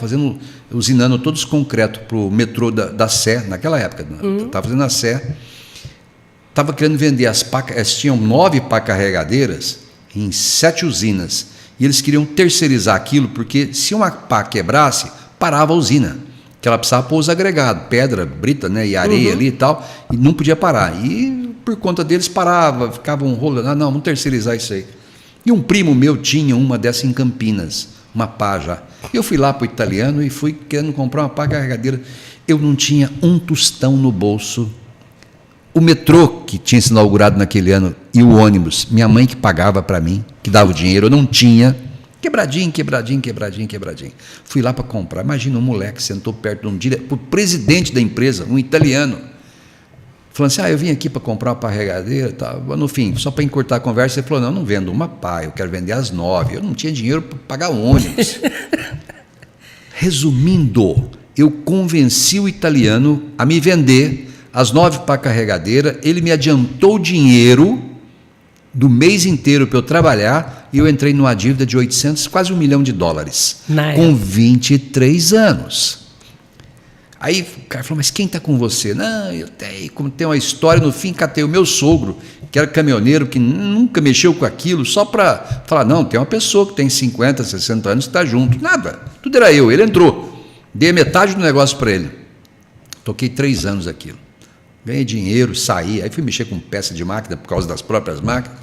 usinando todos os concretos para o metrô da Sé, naquela época, estava fazendo a Sé, estava querendo vender as pás, eles tinham 9 pá carregadeiras em 7 usinas, e eles queriam terceirizar aquilo, porque se uma pá quebrasse, parava a usina, que ela precisava pôr os agregados, pedra, brita, né, e areia ali e tal, e não podia parar. E por conta deles parava, ficava um rolo, não, vamos terceirizar isso aí. E um primo meu tinha uma dessa em Campinas, uma pá já. Eu fui lá para o italiano e fui querendo comprar uma pá carregadeira. Eu não tinha um tostão no bolso. O metrô que tinha se inaugurado naquele ano e o ônibus, minha mãe que pagava para mim, que dava o dinheiro, eu não tinha. Quebradinho. Fui lá para comprar. Imagina um moleque sentou perto de o presidente da empresa, um italiano, falando assim, eu vim aqui para comprar uma pá carregadeira, tá. No fim, só para encurtar a conversa, ele falou, não vendo uma pá, eu quero vender as 9. Eu não tinha dinheiro para pagar o ônibus. Resumindo, eu convenci o italiano a me vender as 9 pá carregadeira, ele me adiantou o dinheiro do mês inteiro para eu trabalhar e eu entrei numa dívida de 800, quase $1 milhão, com 23 anos. Aí o cara falou, mas quem está com você? Não, eu tenho uma história, no fim catei o meu sogro, que era caminhoneiro, que nunca mexeu com aquilo, só para falar, não, tem uma pessoa que tem 50, 60 anos que está junto. Nada, tudo era eu, ele entrou, dei metade do negócio para ele. Toquei 3 anos aquilo. Ganhei dinheiro, saí, aí fui mexer com peça de máquina por causa das próprias máquinas,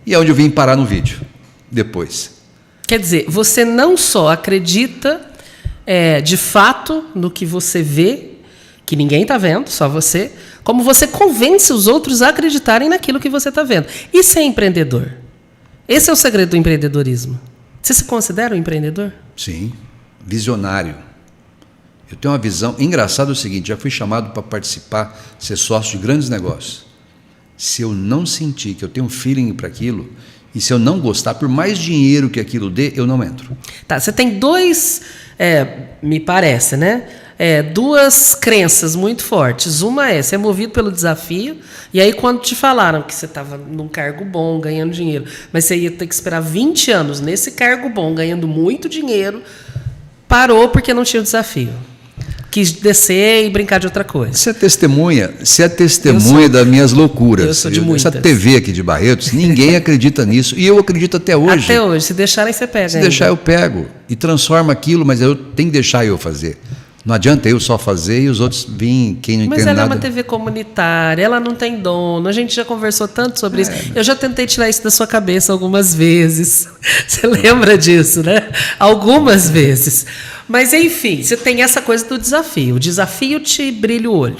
e é onde eu vim parar no vídeo, depois. Quer dizer, você não só acredita de fato no que você vê, que ninguém está vendo, só você, como você convence os outros a acreditarem naquilo que você está vendo. E ser empreendedor? Esse é o segredo do empreendedorismo. Você se considera um empreendedor? Sim, visionário. Eu tenho uma visão. Engraçado é o seguinte, já fui chamado para participar, ser sócio de grandes negócios. Se eu não sentir que eu tenho um feeling para aquilo, e se eu não gostar, por mais dinheiro que aquilo dê, eu não entro. Tá, você tem me parece, né? 2 crenças muito fortes. Uma você é movido pelo desafio, e aí quando te falaram que você estava num cargo bom, ganhando dinheiro, mas você ia ter que esperar 20 anos nesse cargo bom, ganhando muito dinheiro, parou porque não tinha o desafio. Quis descer e brincar de outra coisa. Você é testemunha das minhas loucuras. Eu sou de muitas. Essa TV aqui de Barretos, ninguém acredita nisso. E eu acredito até hoje. Até hoje. Se deixarem, você pega. Se deixar, eu pego. E transformo aquilo, mas eu tenho que deixar eu fazer. Não adianta eu só fazer e os outros virem, quem não entende nada. Mas ela é uma TV comunitária, ela não tem dono. A gente já conversou tanto sobre isso. Eu já tentei tirar isso da sua cabeça algumas vezes. Você lembra disso, né? Algumas vezes. Mas, enfim, você tem essa coisa do desafio. O desafio te brilha o olho.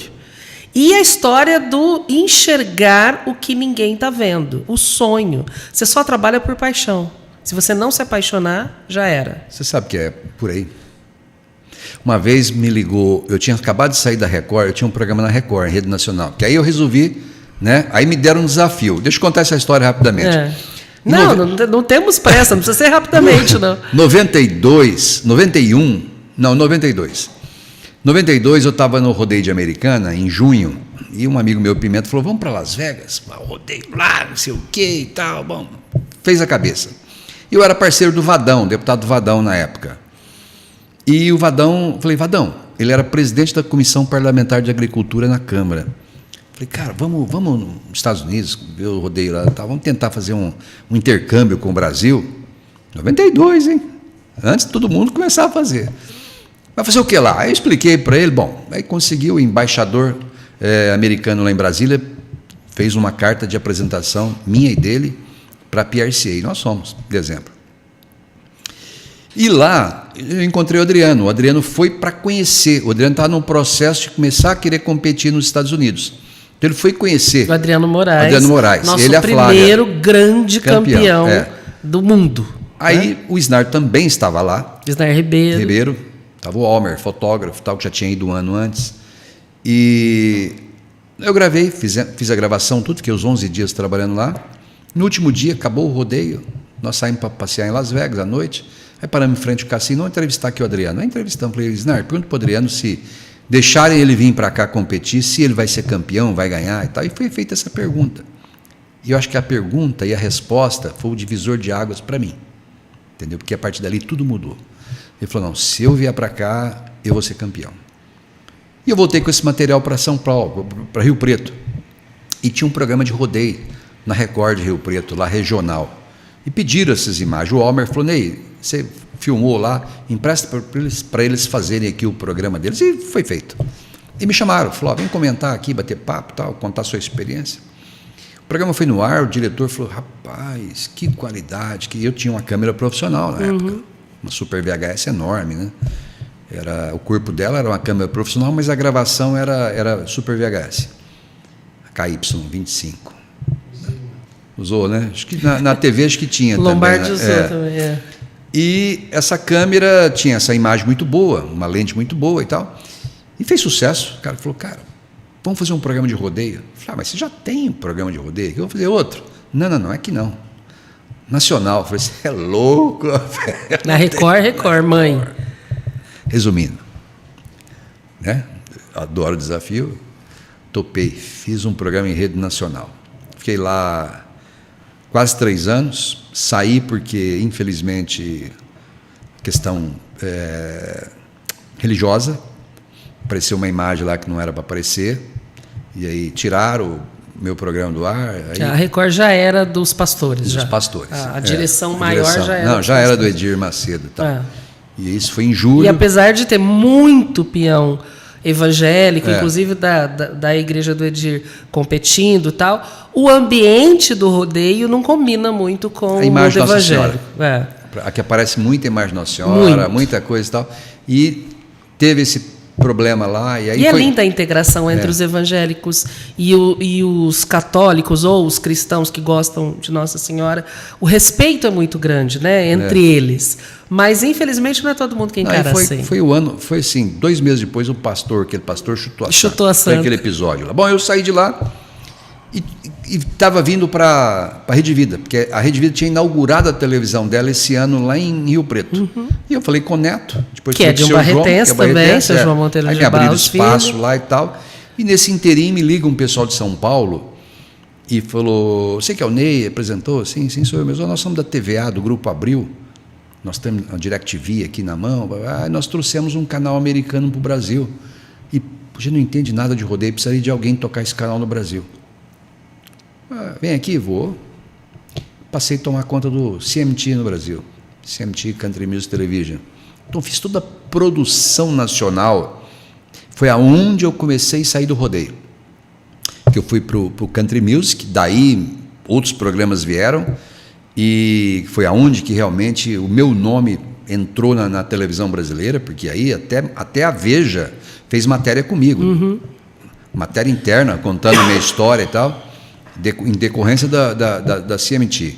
E a história do enxergar o que ninguém está vendo. O sonho. Você só trabalha por paixão. Se você não se apaixonar, já era. Você sabe que é por aí. Uma vez me ligou, eu tinha acabado de sair da Record, eu tinha um programa na Record, em rede nacional, que aí eu resolvi, né? Aí me deram um desafio. Deixa eu contar essa história rapidamente. Não temos pressa, não precisa ser rapidamente, não. 92, eu estava no rodeio de Americana, em junho, e um amigo meu, Pimenta, falou, vamos para Las Vegas, rodeio lá, não sei o que e tal, bom, fez a cabeça. Eu era parceiro do Vadão, deputado Vadão na época. E o Vadão, falei, Vadão, ele era presidente da Comissão Parlamentar de Agricultura na Câmara. Falei, cara, vamos nos Estados Unidos, ver o rodeio lá, tá, vamos tentar fazer um intercâmbio com o Brasil. 92, hein? Antes todo mundo começava a fazer. Vai fazer o que lá? Aí eu expliquei para ele, bom, aí conseguiu o embaixador americano lá em Brasília, fez uma carta de apresentação minha e dele para a PRCA, e nós fomos, de exemplo. E lá eu encontrei o Adriano. O Adriano foi para conhecer. O Adriano estava num processo de começar a querer competir nos Estados Unidos. Então ele foi conhecer. O Adriano Moraes. Nosso ele, primeiro grande campeão do mundo. Aí o Isnar também estava lá. Isnar Ribeiro. Estava o Almer, fotógrafo, tal, que já tinha ido um ano antes. E eu gravei, fiz a gravação, tudo, fiquei os 11 dias trabalhando lá. No último dia, acabou o rodeio. Nós saímos para passear em Las Vegas à noite. Aí paramos em frente ao cassino, vamos entrevistar aqui o Adriano. Aí entrevistamos, falei, Isnar, pergunta para o Adriano se deixarem ele vir para cá competir, se ele vai ser campeão, vai ganhar e tal. E foi feita essa pergunta. E eu acho que a pergunta e a resposta foi o divisor de águas para mim. Entendeu? Porque a partir dali tudo mudou. Ele falou, não, se eu vier para cá, eu vou ser campeão. E eu voltei com esse material para São Paulo, para Rio Preto. E tinha um programa de rodeio na Record de Rio Preto, lá regional. E pediram essas imagens. O Almer falou, Ney, você filmou lá, empresta para eles fazerem aqui o programa deles. E foi feito. E me chamaram, falou, vem comentar aqui, bater papo, tal, contar a sua experiência. O programa foi no ar, o diretor falou, rapaz, que qualidade, que eu tinha uma câmera profissional na época, uma Super VHS enorme, né? O corpo dela era uma câmera profissional, mas a gravação era Super VHS, a KY25. Usou, né? Acho que na TV acho que tinha Lombardi também. Usou também, é. E essa câmera tinha essa imagem muito boa, uma lente muito boa e tal. E fez sucesso. O cara falou, cara, vamos fazer um programa de rodeio. Eu falei, mas você já tem um programa de rodeio? Eu vou fazer outro. Não, é que não. Nacional. Eu falei, você é louco? Na Record, mãe. Resumindo, né? Adoro o desafio. Topei, fiz um programa em rede nacional. Fiquei lá quase 3 anos, saí porque, infelizmente, questão religiosa, apareceu uma imagem lá que não era para aparecer, e aí tiraram o meu programa do ar. Aí, a Record já era dos pastores. Dos pastores. A direção maior já era. Não, já era do Edir Macedo e tal. É. E isso foi em julho. E apesar de ter muito peão evangélico, inclusive da igreja do Edir competindo e tal, o ambiente do rodeio não combina muito com o mundo evangélico. Aqui aparece muita imagem de Nossa Senhora, muita coisa e tal. E teve esse problema lá. E é linda a integração entre os evangélicos e os católicos ou os cristãos que gostam de Nossa Senhora. O respeito é muito grande, né, entre eles. Mas, infelizmente, não é todo mundo que encara assim. Foi assim, 2 meses depois, aquele pastor chutou a santa. Foi aquele episódio lá. Bom, eu saí de lá e estava vindo para a Rede Vida, porque a Rede Vida tinha inaugurado a televisão dela esse ano lá em Rio Preto. E eu falei com o Neto. Depois que é de um barretense também, seu João Monteiro de Barros. Aí me abriram espaço lá e tal. E nesse interim me liga um pessoal de São Paulo e falou, você que é o Ney, apresentou? Sim, sou eu mesmo. Nós somos da TVA, do Grupo Abril. Nós temos a DirecTV aqui na mão. Nós trouxemos um canal americano para o Brasil. E a gente não entende nada de rodeio, precisaria de alguém tocar esse canal no Brasil. Vem aqui, vou. Passei a tomar conta do CMT no Brasil. CMT Country Music Television. Então fiz toda a produção nacional. Foi aonde eu comecei a sair do rodeio. Que eu fui para o Country Music, daí outros programas vieram. E foi aonde que realmente o meu nome entrou na televisão brasileira, porque aí até a Veja fez matéria comigo. Matéria interna, contando a minha história e tal, em decorrência da CMT.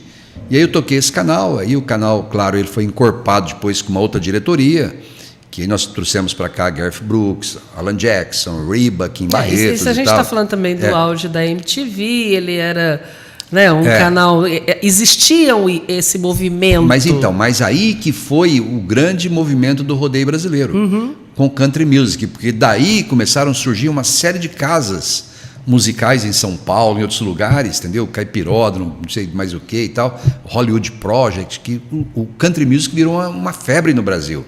E aí eu toquei esse canal, aí o canal, claro, ele foi encorpado depois com uma outra diretoria, que nós trouxemos para cá Garth Brooks, Alan Jackson, Reba, Kim Barreto. Isso a gente está falando também do áudio da MTV, ele era... um canal, existia esse movimento. Mas aí que foi o grande movimento do rodeio brasileiro, com Country Music, porque daí começaram a surgir uma série de casas musicais em São Paulo, em outros lugares, entendeu? Caipiródromo, não sei mais o que e tal, Hollywood Project, que o Country Music virou uma febre no Brasil.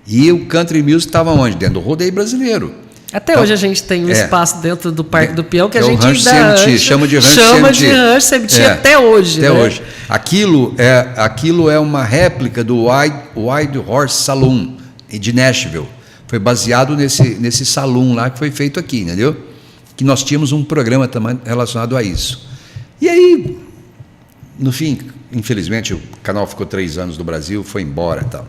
E o Country Music estava onde? Dentro do rodeio brasileiro. Até hoje a gente tem um espaço dentro do Parque do Peão que a gente ainda chama de rancho CMT até hoje. Até hoje. Aquilo é uma réplica do Wild Horse Saloon de Nashville. Foi baseado nesse salão lá que foi feito aqui, entendeu? Que nós tínhamos um programa também relacionado a isso. E aí, no fim, infelizmente, o canal ficou 3 anos no Brasil, foi embora e tal.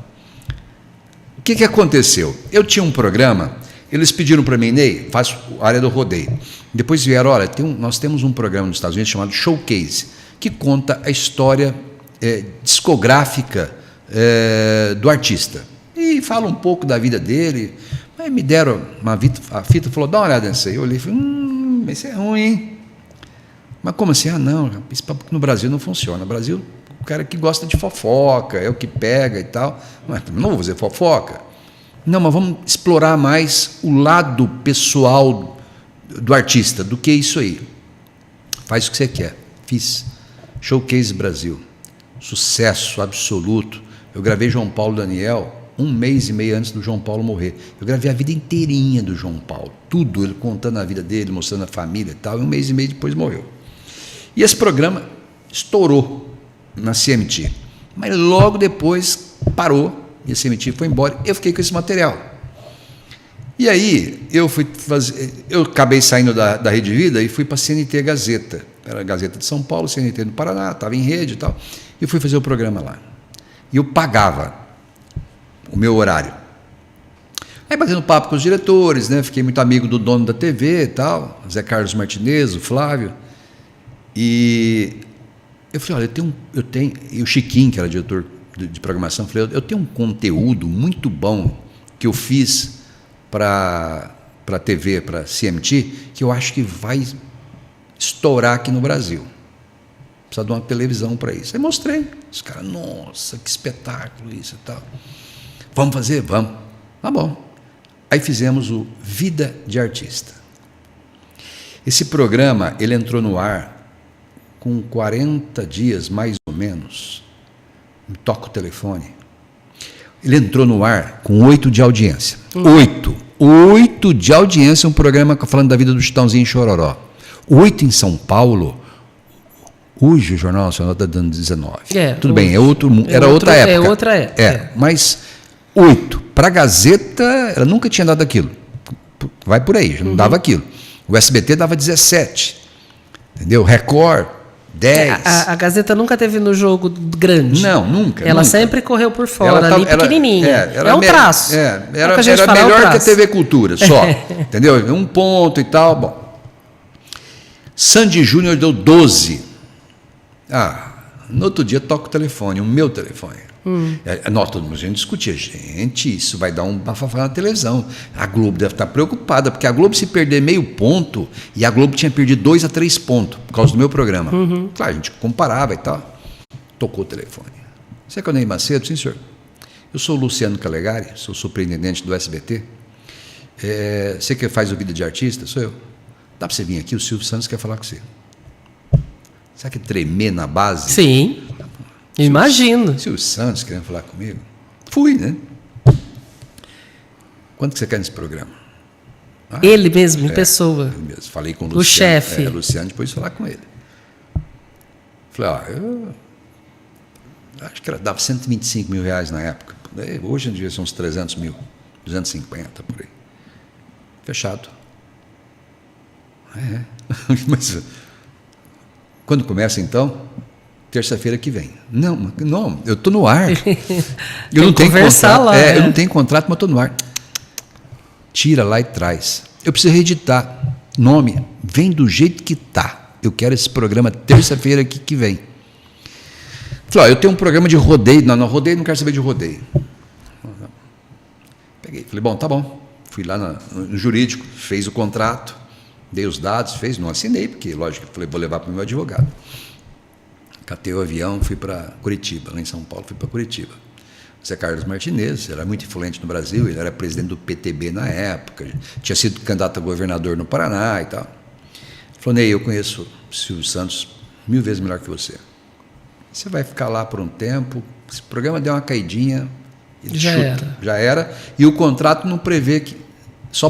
O que aconteceu? Eu tinha um programa. Eles pediram para mim, Ney, faz a área do rodeio. Depois vieram, olha, nós temos um programa nos Estados Unidos chamado Showcase, que conta a história discográfica do artista. E fala um pouco da vida dele. Aí me deram a fita, falou, dá uma olhada nisso aí. Eu olhei e falei, isso é ruim, hein? Mas como assim? Não, isso no Brasil não funciona. No Brasil, cara que gosta de fofoca, é o que pega e tal. Mas não vou fazer fofoca. Não, mas vamos explorar mais o lado pessoal do artista, do que isso aí. Faz o que você quer. Fiz Showcase Brasil. Sucesso absoluto. Eu gravei João Paulo e Daniel 1 mês e meio antes do João Paulo morrer. Eu gravei a vida inteirinha do João Paulo. Tudo, ele contando a vida dele, mostrando a família e tal. E 1 mês e meio depois morreu. E esse programa estourou na CMT. Mas logo depois parou. E a CMT foi embora. Eu fiquei com esse material. E aí, eu acabei saindo da Rede Vida e fui para a CNT Gazeta. Era a Gazeta de São Paulo, CNT do Paraná, estava em rede e tal. E fui fazer o programa lá. E eu pagava o meu horário. Aí batendo papo com os diretores, né? Fiquei muito amigo do dono da TV e tal, Zé Carlos Martinez, o Flávio. E eu falei, olha, eu tenho... E o Chiquinho, que era diretor de programação, eu falei, eu tenho um conteúdo muito bom que eu fiz para a TV, para a CMT, que eu acho que vai estourar aqui no Brasil. Precisa de uma televisão para isso. Aí mostrei. Os caras, nossa, que espetáculo isso e tal. Vamos fazer? Vamos. Tá bom. Aí fizemos o Vida de Artista. Esse programa, ele entrou no ar com 40 dias, mais ou menos. Me toca o telefone. Ele entrou no ar com 8 de audiência. 8 de audiência, um programa falando da vida do Chitãozinho e Chororó. 8 em São Paulo. Hoje o Jornal Nacional está dando 19. Tudo bem, era outra época. É outra época. Mas 8. Para a Gazeta, ela nunca tinha dado aquilo. Vai por aí, já não dava aquilo. O SBT dava 17. Entendeu? Record, 10. A Gazeta nunca teve no jogo grande. Não, nunca. Ela nunca. sempre correu por fora, ali pequenininha. Era um traço. Era melhor que a TV Cultura, só. Entendeu? Um ponto e tal. Bom. Sandy Júnior deu 12. No outro dia toca o telefone, o meu telefone. Todo mundo, a gente discutia, gente, isso vai dar um bafafá na televisão. A Globo deve estar preocupada, porque a Globo, se perder meio ponto, e a Globo tinha perdido 2 a 3 pontos por causa do meu programa. Claro, a gente comparava e tal. Tocou o telefone. Você é que é o Ney Macedo? Sim, senhor. Eu sou o Luciano Calegari, sou superintendente do SBT. Você que faz o Vida de Artista? Sou eu. Dá para você vir aqui, o Silvio Santos quer falar com você. Sabe que tremer na base? Sim, imagino. Silvio Santos querendo falar comigo. Fui, né? Quanto que você quer nesse programa? Ele mesmo, em pessoa. Ele mesmo. Falei com o Luciano. O chefe. Luciano, depois falar com ele. Falei, eu acho que dava 125 mil reais na época. Hoje em dia são uns 300 mil, 250 por aí. Fechado. Mas quando começa, então? Terça-feira que vem. Não, eu estou no ar. Eu não tenho contrato. Lá, Eu não tenho contrato, mas estou no ar. Tira lá e traz. Eu preciso reeditar. Nome, vem do jeito que está. Eu quero esse programa terça-feira que vem. Falei, eu tenho um programa de rodeio. Não, rodeio, não quero saber de rodeio. Peguei, falei, bom, tá bom. Fui lá no jurídico, fez o contrato, dei os dados, não assinei, porque, lógico, falei, vou levar para o meu advogado. Catei o avião, fui para Curitiba, lá em São Paulo, fui para Curitiba. Zé Carlos Martinez era muito influente no Brasil, ele era presidente do PTB na época, tinha sido candidato a governador no Paraná e tal. Falou, Ney, eu conheço o Silvio Santos 1000 vezes melhor que você. Você vai ficar lá por um tempo, se o programa der uma caidinha, ele chuta. Já era. E o contrato não prevê só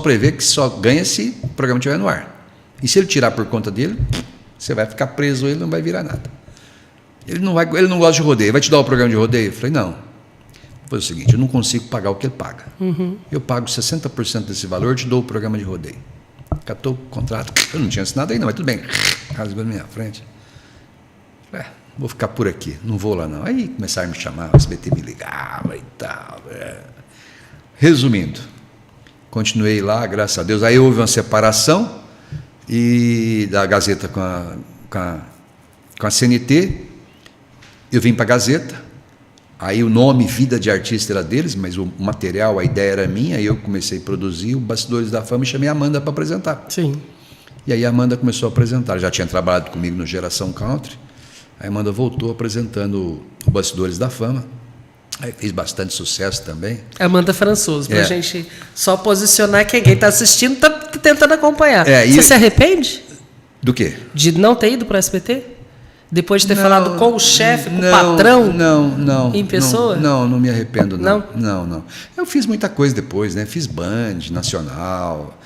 ganha se o programa estiver no ar. E se ele tirar por conta dele, você vai ficar preso, ele não vai virar nada. Ele não gosta de rodeio, vai te dar o programa de rodeio? Eu falei, não. Foi o seguinte, eu não consigo pagar o que ele paga. Eu pago 60% desse valor, te dou o programa de rodeio. Catou o contrato, eu não tinha assinado ainda, mas tudo bem. Rasgou na minha frente. Vou ficar por aqui, não vou lá não. Aí começaram a me chamar, o SBT me ligava e tal. Resumindo, continuei lá, graças a Deus. Aí houve uma separação da Gazeta com a CNT. Eu vim para a Gazeta. Aí o nome Vida de Artista era deles, mas o material, a ideia era minha. Aí eu comecei a produzir o Bastidores da Fama e chamei a Amanda para apresentar. Sim. E aí a Amanda começou a apresentar. Já tinha trabalhado comigo no Geração Country. A Amanda voltou apresentando o Bastidores da Fama. Aí fez bastante sucesso também. Amanda Françoso, pra gente só posicionar que quem está assistindo está tentando acompanhar. Você se arrepende? Do quê? De não ter ido para o SBT? Depois de ter falado com o chefe, com o patrão? Não. Em pessoa? Não me arrependo, não. Não. Eu fiz muita coisa depois, né? Fiz Band, Nacional,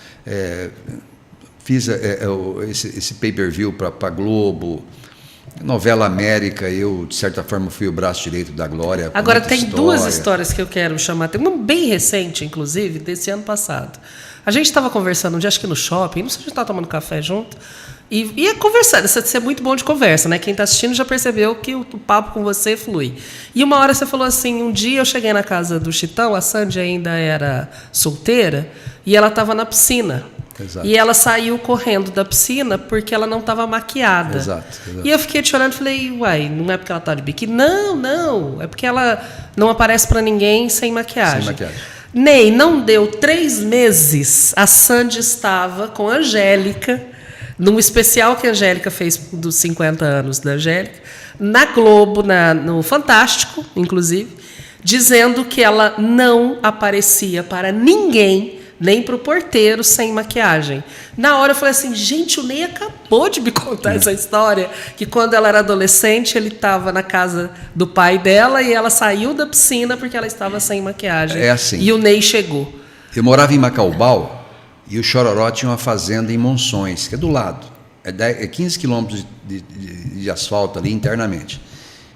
fiz esse pay-per-view para Globo, novela América, eu, de certa forma, fui o braço direito da Glória. Agora, tem duas histórias que eu quero chamar. Tem uma bem recente, inclusive, desse ano passado. A gente estava conversando um dia, acho que no shopping, não sei se a gente estava tomando café junto, e ia conversar. Você é muito bom de conversa, né? Quem está assistindo já percebeu que o papo com você flui. E uma hora você falou assim, um dia eu cheguei na casa do Chitão, a Sandy ainda era solteira, e ela estava na piscina. Exato. E ela saiu correndo da piscina porque ela não estava maquiada. Exato. E eu fiquei te olhando e falei, uai, não é porque ela está de biquíni? Não. É porque ela não aparece para ninguém sem maquiagem. Sem maquiagem. Ney, não deu 3 meses, a Sandy estava com a Angélica, num especial que a Angélica fez dos 50 anos da Angélica, na Globo, no Fantástico, inclusive, dizendo que ela não aparecia para ninguém, nem para o porteiro, sem maquiagem. Na hora eu falei assim, gente, o Ney acabou de me contar essa história, que quando ela era adolescente, ele estava na casa do pai dela e ela saiu da piscina porque ela estava sem maquiagem. É assim. E o Ney chegou. Eu morava em Macaubal e o Chororó tinha uma fazenda em Monções, que é do lado. É 15 quilômetros de asfalto ali internamente.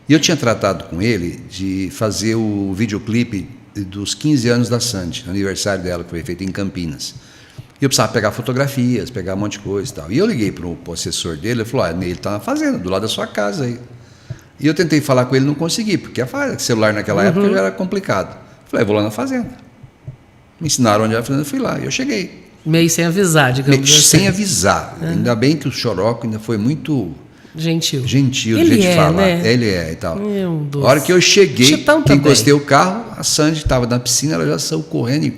E eu tinha tratado com ele de fazer o videoclipe dos 15 anos da Sandy, aniversário dela, que foi feito em Campinas. E eu precisava pegar fotografias, pegar um monte de coisa e tal. E eu liguei para o assessor dele, ele falou, ele está na fazenda, do lado da sua casa aí. E eu tentei falar com ele, não consegui, porque a celular naquela época já era complicado. Eu falei, eu vou lá na fazenda. Me ensinaram onde era a fazenda, eu fui lá, e eu cheguei. Meio sem avisar, digamos assim. Sem avisar. Ainda bem que o Choroco ainda foi muito... Gentil de falar. Né? Ele é e tal. A hora que eu cheguei, que encostei o carro, a Sandy estava na piscina, ela já saiu correndo e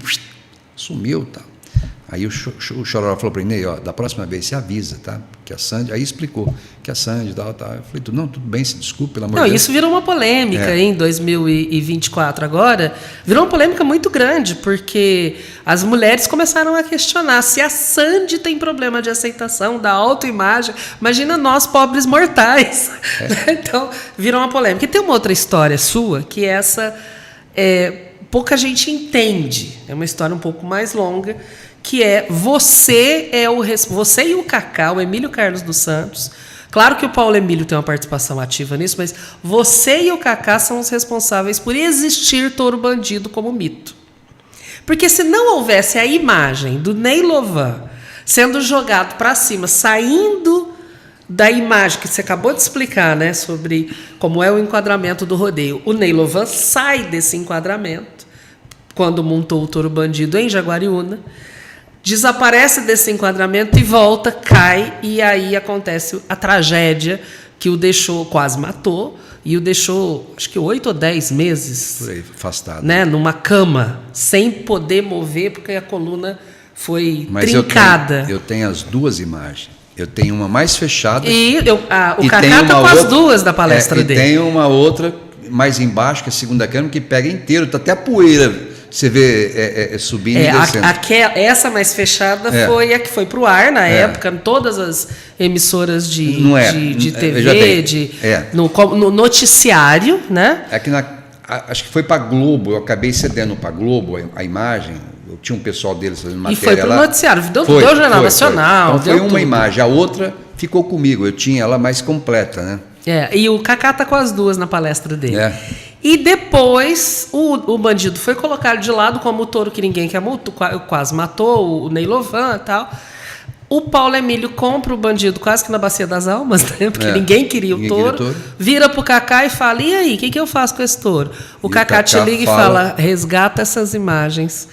sumiu, tal. Aí o Chororó falou para mim, da próxima vez você avisa, tá? Que a Sandy, aí explicou que a Sandy tal. Eu falei, não, tudo bem, se desculpe, pelo amor de Deus. Isso virou uma polêmica em 2024 agora, virou uma polêmica muito grande, porque as mulheres começaram a questionar se a Sandy tem problema de aceitação da autoimagem, imagina nós, pobres mortais. Então, virou uma polêmica. E tem uma outra história sua, que essa pouca gente entende, é uma história um pouco mais longa, que você e o Cacá, o Emílio Carlos dos Santos. Claro que o Paulo Emílio tem uma participação ativa nisso, mas você e o Cacá são os responsáveis por existir Touro Bandido como mito. Porque se não houvesse a imagem do Ney Lovan sendo jogado para cima, saindo da imagem que você acabou de explicar, né, sobre como é o enquadramento do rodeio, o Ney Lovan sai desse enquadramento quando montou o Touro Bandido em Jaguariúna, desaparece desse enquadramento e volta, cai, e aí acontece a tragédia que o deixou, quase matou, e o deixou, acho que 8 ou 10 meses... Por aí, afastado. Né, numa cama, sem poder mover, porque a coluna foi trincada. Eu tenho as duas imagens. Eu tenho uma mais fechada... E o Cacá está com as duas da palestra dele. E tem uma outra mais embaixo, que é a segunda câmera, que pega inteiro, está até a poeira... Você vê subindo e descendo. Essa mais fechada foi a que foi para o ar na época, em todas as emissoras de TV, no noticiário, né? Acho que foi para a Globo, eu acabei cedendo para a Globo a imagem, eu tinha um pessoal deles fazendo matéria. E foi para o noticiário, deu Jornal Nacional. Então foi uma imagem, a outra ficou comigo, eu tinha ela mais completa, né? E o Cacá está com as duas na palestra dele. E depois o bandido foi colocado de lado como o touro que ninguém quer, quase matou, o Ney Lovan e tal. O Paulo Emílio compra o bandido quase que na Bacia das Almas, né? Porque ninguém queria o touro. Vira pro Cacá e fala, e aí, o que eu faço com esse touro? O Cacá te liga e fala, resgata essas imagens,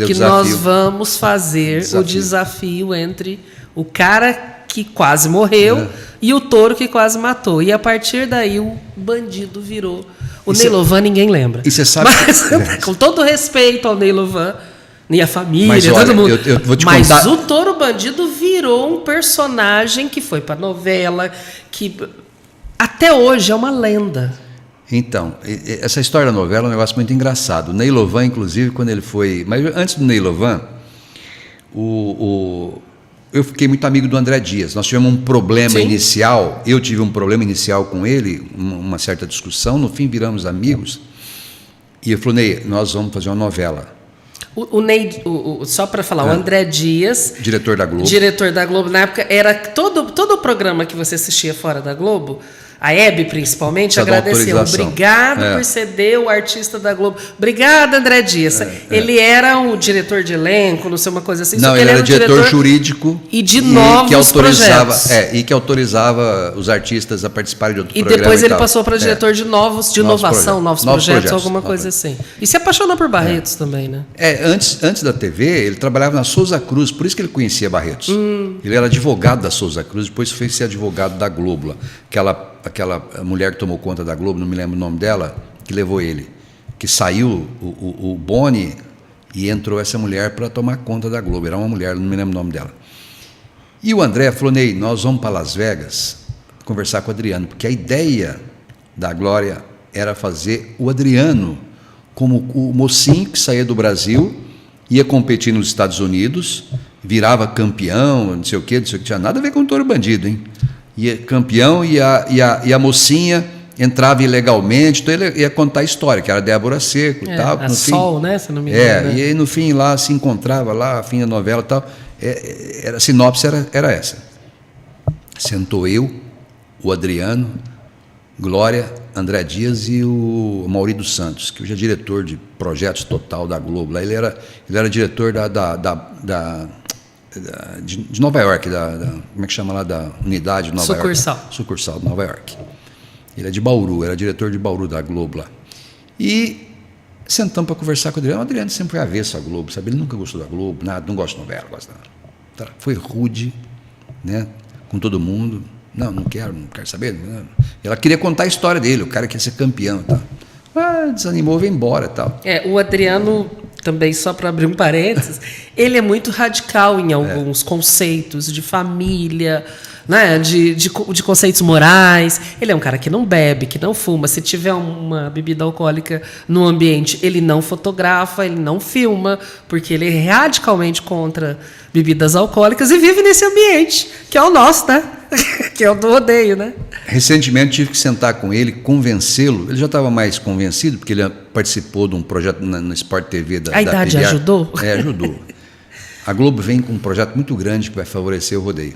que nós vamos fazer o desafio entre o cara que quase morreu e o touro que quase matou. E a partir daí o bandido virou... O Ney Lovan ninguém lembra. E você sabe com todo respeito ao Ney Lovan e a família, todo mundo. Eu vou te mas contar... o Touro Bandido virou um personagem que foi para novela, que até até hoje é uma lenda. Então, essa história da novela é um negócio muito engraçado. O Ney Lovan, inclusive, quando ele foi... Mas antes do Ney Lovan, eu fiquei muito amigo do André Dias. Nós tivemos um problema inicial, eu tive um problema inicial com ele, uma certa discussão, no fim viramos amigos, e ele falou, Ney, nós vamos fazer uma novela. O Ney, só para falar, o André Dias... Diretor da Globo. Diretor da Globo, na época, era todo o programa que você assistia fora da Globo... A Hebe, principalmente, agradeceu. Obrigado por ceder o artista da Globo. Obrigado, André Dias. Ele era um diretor de elenco, não sei, uma coisa assim. Não, ele era diretor jurídico. E de novos projetos. E que autorizava os artistas a participarem de outro programa. E depois ele passou para diretor de inovação, novos projetos, alguma coisa assim. E se apaixonou por Barretos também, né? Antes da TV, ele trabalhava na Souza Cruz, por isso que ele conhecia Barretos. Ele era advogado da Souza Cruz, depois foi ser advogado da Globo lá. Aquela mulher que tomou conta da Globo, não me lembro o nome dela, que levou ele. Que saiu o Boni e entrou essa mulher para tomar conta da Globo. Era uma mulher, não me lembro o nome dela. E o André falou, Ney, nós vamos para Las Vegas conversar com o Adriano, porque a ideia da Glória era fazer o Adriano como o mocinho que saía do Brasil, ia competir nos Estados Unidos, virava campeão, não sei o que, tinha nada a ver com o Touro Bandido, hein? Ia campeão e a mocinha entrava ilegalmente, então ele ia contar a história, que era a Débora Seco e tal. A Sol, né? Se não me engano. E aí no fim lá se encontrava lá, fim da novela e tal. A sinopse era essa. Sentou eu, o Adriano, Glória, André Dias e o Mauri dos Santos, que hoje é diretor de projetos total da Globo. Lá ele era diretor de Nova York, como é que chama lá, da unidade de Nova York? Sucursal de Nova York. Ele é de Bauru, era diretor de Bauru da Globo lá. E sentamos para conversar com o Adriano. O Adriano sempre foi avesso à Globo, sabe? Ele nunca gostou da Globo, nada, não gosta de novela, gosta nada. Foi rude, né, com todo mundo. Não quero saber. Não. Ela queria contar a história dele, o cara queria ser campeão e tal. Desanimou, veio embora e tal. O Adriano, também só para abrir um parênteses, ele é muito radical em alguns conceitos de família, né, de conceitos morais. Ele é um cara que não bebe, que não fuma. Se tiver uma bebida alcoólica no ambiente, ele não fotografa, ele não filma, porque ele é radicalmente contra bebidas alcoólicas e vive nesse ambiente, que é o nosso, né? Que é o do rodeio, né? Recentemente tive que sentar com ele, convencê-lo. Ele já estava mais convencido, porque ele participou de um projeto no Sport TV da idade PBR. Ajudou? Ajudou. A Globo vem com um projeto muito grande que vai favorecer o rodeio.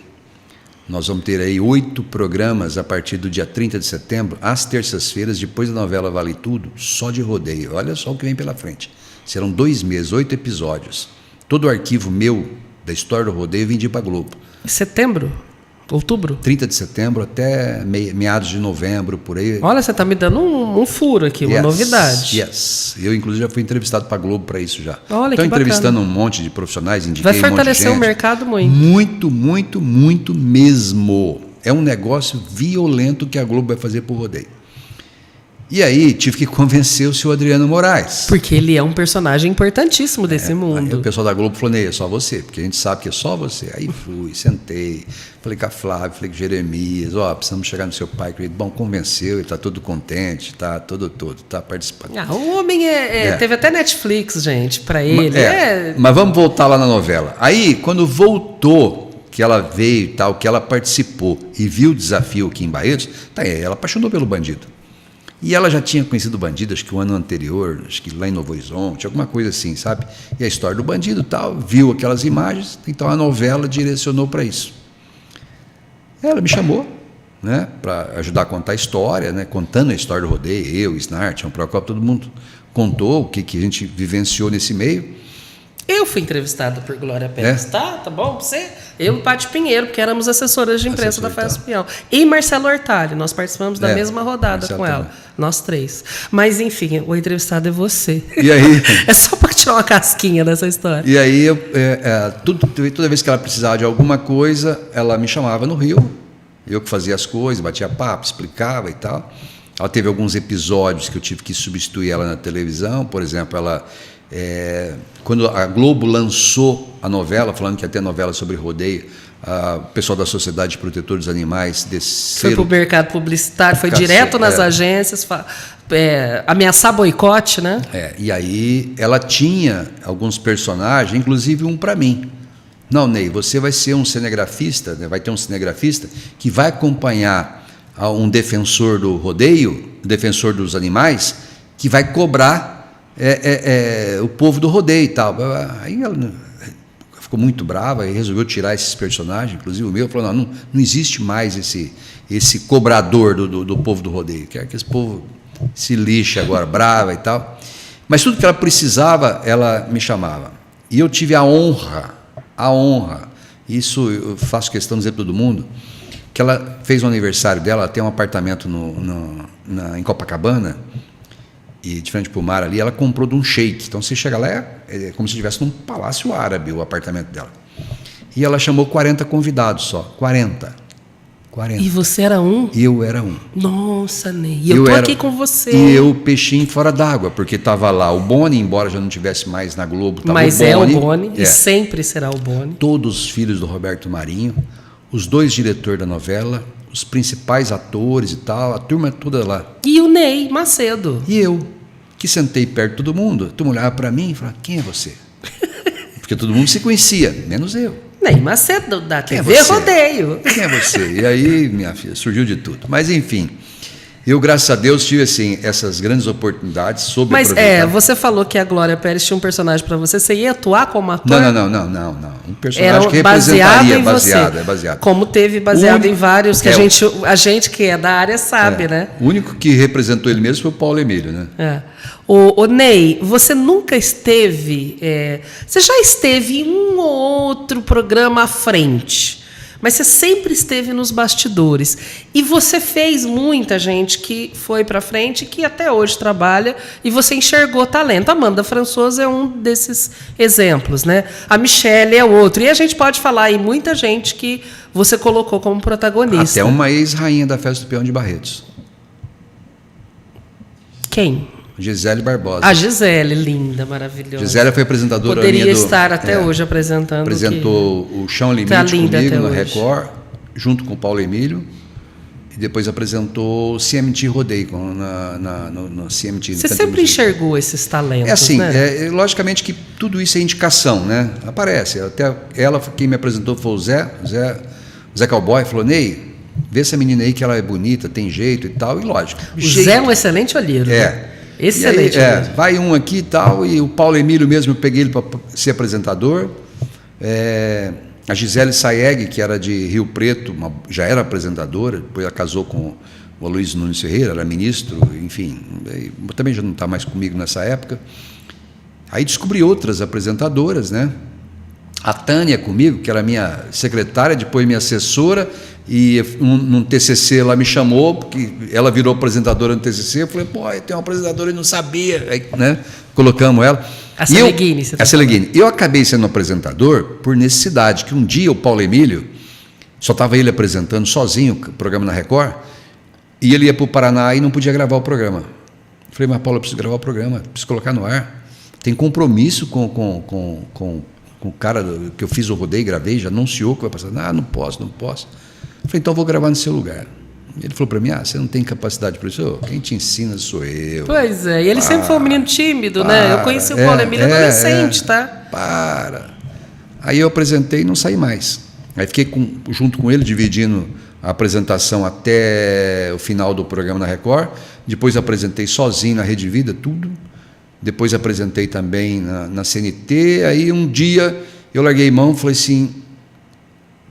Nós vamos ter aí 8 programas a partir do dia 30 de setembro, às terças-feiras, depois da novela Vale Tudo, só de rodeio. Olha só o que vem pela frente. Serão 2 meses, 8 episódios. Todo o arquivo meu da história do rodeio vendi para a Globo. Setembro? Outubro? 30 de setembro até meados de novembro, por aí. Olha, você está me dando um furo aqui, uma novidade. Eu, inclusive, já fui entrevistado para a Globo para isso já. Olha, estou entrevistando um monte de profissionais, indiquei vai fortalecer um monte de gente. O mercado muito. Muito, muito, muito mesmo. É um negócio violento que a Globo vai fazer para o rodeio. E aí tive que convencer o senhor Adriano Moraes. Porque ele é um personagem importantíssimo desse mundo. Aí o pessoal da Globo falou, Ney, é só você, porque a gente sabe que é só você. Aí fui, sentei, falei com a Flávia, falei com o Jeremias, precisamos chegar no seu pai. Bom, convenceu, ele está todo contente, está todo, está participando. O homem teve até Netflix, gente, para ele. Mas vamos voltar lá na novela. Aí, quando voltou, que ela veio e tal, que ela participou e viu o desafio aqui em Barretos, ela apaixonou pelo bandido. E ela já tinha conhecido o bandido, acho que o ano anterior, acho que lá em Novo Horizonte, alguma coisa assim, sabe? E a história do bandido e tal, viu aquelas imagens, então a novela direcionou para isso. Ela me chamou, né, para ajudar a contar a história, né, contando a história do rodeio, eu, Snart, o Procopio, todo mundo contou o que a gente vivenciou nesse meio. Eu fui entrevistada por Glória Pérez, tá bom? Você? Eu e Pati Pinheiro, porque éramos assessoras de imprensa da Festa Pinhal. E Marcelo Ortali, nós participamos da mesma rodada Marcelo com ela. Também. Nós 3. Mas, enfim, o entrevistado é você. E aí? É só para tirar uma casquinha dessa história. E aí, toda vez que ela precisava de alguma coisa, ela me chamava no Rio. Eu que fazia as coisas, batia papo, explicava e tal. Ela teve alguns episódios que eu tive que substituir ela na televisão. Por exemplo, quando a Globo lançou a novela, falando que ia ter novela sobre rodeio. O pessoal da Sociedade de Protetores dos Animais desceram. Foi para o mercado publicitário, foi direto nas agências, ameaçar boicote, né? E aí ela tinha alguns personagens, inclusive um para mim. Não, Ney, você vai ser um cinegrafista, né? Vai ter um cinegrafista que vai acompanhar um defensor do rodeio, defensor dos animais, que vai cobrar o povo do rodeio e tal. Aí ela ficou muito brava e resolveu tirar esses personagens, inclusive o meu, falou, não existe mais esse cobrador do povo do rodeio, quer que esse povo se lixe agora, brava e tal. Mas tudo que ela precisava, ela me chamava. E eu tive a honra, isso eu faço questão de dizer para todo mundo, que ela fez o aniversário dela, ela tem um apartamento em Copacabana, e de frente para o mar ali, ela comprou de um sheik. Então você chega lá, é como se estivesse num palácio árabe o apartamento dela. E ela chamou 40 convidados só, 40. E você era um? Eu era um. Nossa, Ney, eu tô aqui com você. E eu peixinho fora d'água, porque estava lá o Boni, embora já não tivesse mais na Globo, estava o Boni. Mas é o Boni, e sempre será o Boni. Todos os filhos do Roberto Marinho, os 2 diretores da novela, os principais atores e tal, a turma toda lá. E o Ney Macedo. E eu, que sentei perto de todo mundo, a turma olhava para mim e falava, quem é você? Porque todo mundo se conhecia, menos eu. Ney Macedo, da TV Rodeio. Quem é você? E aí, minha filha, surgiu de tudo. Mas, enfim, eu, graças a Deus, tive assim, essas grandes oportunidades, soube aproveitar. Mas você falou que a Glória Pérez tinha um personagem para você. Você ia atuar como ator? Não. Um personagem era que representaria, baseado. Como teve baseado em vários, que a gente que é da área sabe, né? O único que representou ele mesmo foi o Paulo Emílio, né? O Ney, você nunca esteve... você já esteve em um ou outro programa à frente, mas você sempre esteve nos bastidores. E você fez muita gente que foi para frente, que até hoje trabalha, e você enxergou talento. A Amanda Françoso é um desses exemplos, né? A Michelle é outro. E a gente pode falar em muita gente que você colocou como protagonista. Até uma ex-rainha da Festa do Peão de Barretos. Quem? Gisele Barbosa. A Gisele, linda, maravilhosa. Gisele foi apresentadora Poderia estar até hoje apresentando. Apresentou o Chão Limite comigo no Record, junto com o Paulo Emílio, e depois apresentou o CMT Rodeio no CMT. Você sempre enxergou esses talentos, assim, né? logicamente que tudo isso é indicação, né? Aparece. Até ela, quem me apresentou foi o Zé Cowboy, falou, Ney, vê essa menina aí que ela é bonita, tem jeito e tal, e lógico. O Zé é um excelente olheiro. Excelente. Aí, vai um aqui e tal, e o Paulo Emílio mesmo, eu peguei ele para ser apresentador. A Gisele Saeg, que era de Rio Preto, já era apresentadora, depois ela casou com o Aloysio Nunes Ferreira, era ministro, enfim, também já não está mais comigo nessa época. Aí descobri outras apresentadoras, né? A Tânia comigo, que era minha secretária, depois minha assessora, e num TCC ela me chamou, porque ela virou apresentadora no TCC, eu falei, tem uma apresentadora e não sabia, aí, né? Colocamos ela. A Seleguini. A Seleguini. Eu acabei sendo apresentador por necessidade, que um dia o Paulo Emílio, só estava ele apresentando sozinho o programa na Record, e ele ia para o Paraná e não podia gravar o programa. Eu falei, mas Paulo, eu preciso gravar o programa, preciso colocar no ar. Tem compromisso com o cara que eu fiz o rodeio, gravei, já anunciou que vai passar. Não posso. Eu falei, então eu vou gravar no seu lugar. Ele falou para mim, você não tem capacidade para isso? Quem te ensina sou eu. Pois é, e ele sempre foi um menino tímido, né? Eu conheci o Paulo Emílio adolescente, tá? Aí eu apresentei e não saí mais. Aí fiquei junto com ele, dividindo a apresentação até o final do programa na Record. Depois apresentei sozinho na Rede Vida, tudo. Depois apresentei também na CNT. Aí um dia eu larguei mão e falei assim,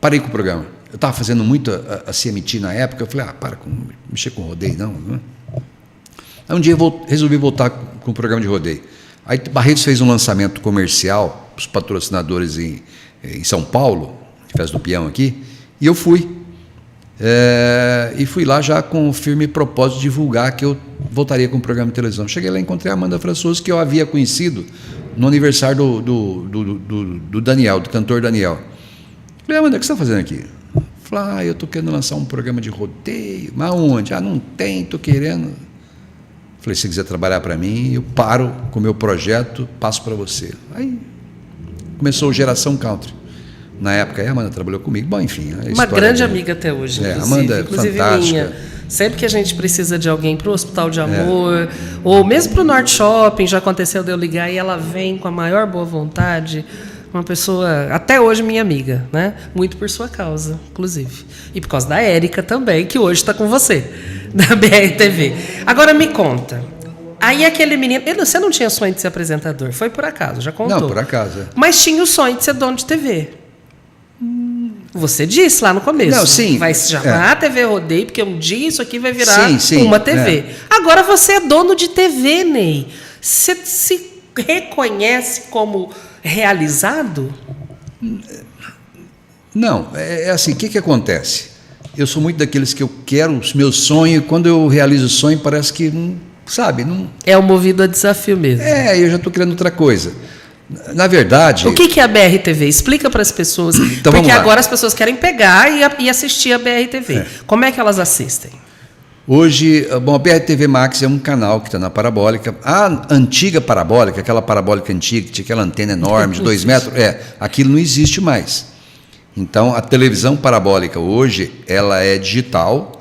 parei com o programa. Eu estava fazendo muito a CMT na época, eu falei, para com mexer com rodeio, não. Aí um dia eu resolvi voltar com o programa de rodeio. Aí Barretos fez um lançamento comercial para os patrocinadores em São Paulo, de Festa do Peão aqui, e eu fui. E fui lá já com o firme propósito de divulgar que eu voltaria com o programa de televisão. Cheguei lá e encontrei a Amanda Françoso, que eu havia conhecido no aniversário do Daniel, do cantor Daniel. Falei, Amanda, o que você está fazendo aqui? Falei, eu estou querendo lançar um programa de rodeio. Mas onde? Não tem, estou querendo. Falei, se quiser trabalhar para mim, eu paro com o meu projeto, passo para você. Aí começou o Geração Country. Na época, a Amanda trabalhou comigo. Bom, enfim. Uma grande amiga até hoje, inclusive. Amanda, inclusive fantástica. Minha. Sempre que a gente precisa de alguém para o Hospital de Amor, ou mesmo para o Norte Shopping, já aconteceu de eu ligar e ela vem com a maior boa vontade. Uma pessoa, até hoje, minha amiga, né? Muito por sua causa, inclusive. E por causa da Érica também, que hoje está com você, da BRTV. Agora me conta. Aí aquele menino... Você não tinha sonho de ser apresentador? Foi por acaso, já contou. Não, por acaso. Mas tinha o sonho de ser dono de TV. Você disse lá no começo. Não, sim. Vai se chamar TV Rodeio, porque um dia isso aqui vai virar sim, uma TV. Agora você é dono de TV, Ney. Você se reconhece como realizado? Não, é assim, o que acontece? Eu sou muito daqueles que eu quero os meus sonhos, e quando eu realizo o sonho parece que, não... É o movido a desafio mesmo. Eu já estou querendo outra coisa. Na verdade... O que é a BRTV? Explica para as pessoas, então, porque agora as pessoas querem pegar e assistir a BRTV. Como é que elas assistem? Hoje, bom, a BRTV Max é um canal que está na parabólica. A antiga parabólica, aquela parabólica antiga, que tinha aquela antena enorme de 2 metros, aquilo não existe mais. Então, a televisão parabólica hoje, ela é digital,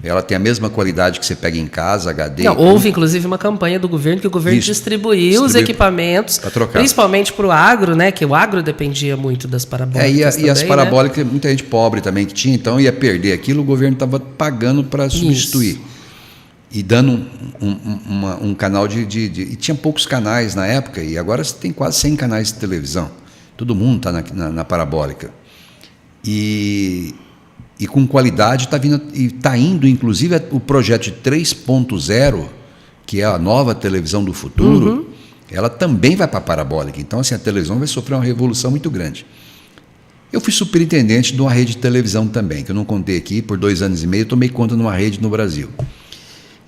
ela tem a mesma qualidade que você pega em casa, HD. Não, houve, inclusive, uma campanha do governo que o governo distribuiu os equipamentos, principalmente para o agro, né? Que o agro dependia muito das parabólicas e as também, parabólicas, muita gente pobre também que tinha, então ia perder aquilo, o governo estava pagando para substituir. E dando um canal E tinha poucos canais na época, e agora você tem quase 100 canais de televisão. Todo mundo está na parabólica. E com qualidade está indo, inclusive, o projeto de 3.0, que é a nova televisão do futuro, ela também vai para a parabólica. Então, assim, a televisão vai sofrer uma revolução muito grande. Eu fui superintendente de uma rede de televisão também, que eu não contei aqui, por 2 anos e meio, eu tomei conta de uma rede no Brasil.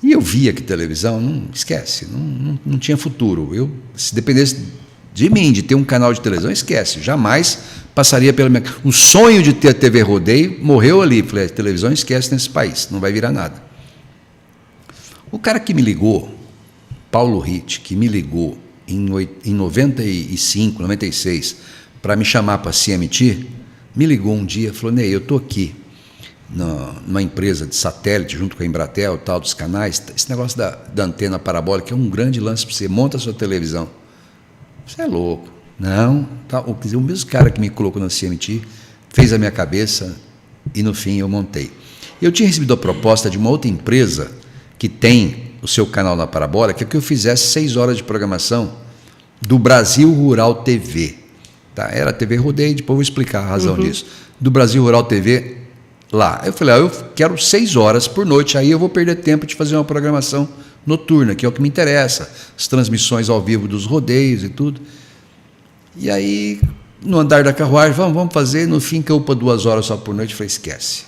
E eu via que televisão, não tinha futuro. Se dependesse de mim, de ter um canal de televisão, esquece, jamais passaria pela minha... O sonho de ter a TV Rodeio morreu ali. Falei, a televisão esquece nesse país, não vai virar nada. O cara que me ligou, Paulo Ritt, que me ligou em 95, 96, para me chamar para CMT, me ligou um dia e falou, Ney, eu estou aqui numa empresa de satélite, junto com a Embratel, tal, dos canais, esse negócio da antena parabólica é um grande lance para você, monta a sua televisão. Você é louco. Não, o mesmo cara que me colocou na CMT fez a minha cabeça e no fim eu montei. Eu tinha recebido a proposta de uma outra empresa que tem o seu canal na parabólica, que eu fizesse 6 horas de programação do Brasil Rural TV. Tá? Era a TV Rodeio, depois eu vou explicar a razão disso. Do Brasil Rural TV lá. Eu falei, eu quero 6 horas por noite, aí eu vou perder tempo de fazer uma programação noturna, que é o que me interessa, as transmissões ao vivo dos rodeios e tudo. E aí, no andar da carruagem, vamos fazer, no fim caiu para 2 horas só por noite, eu falei, esquece.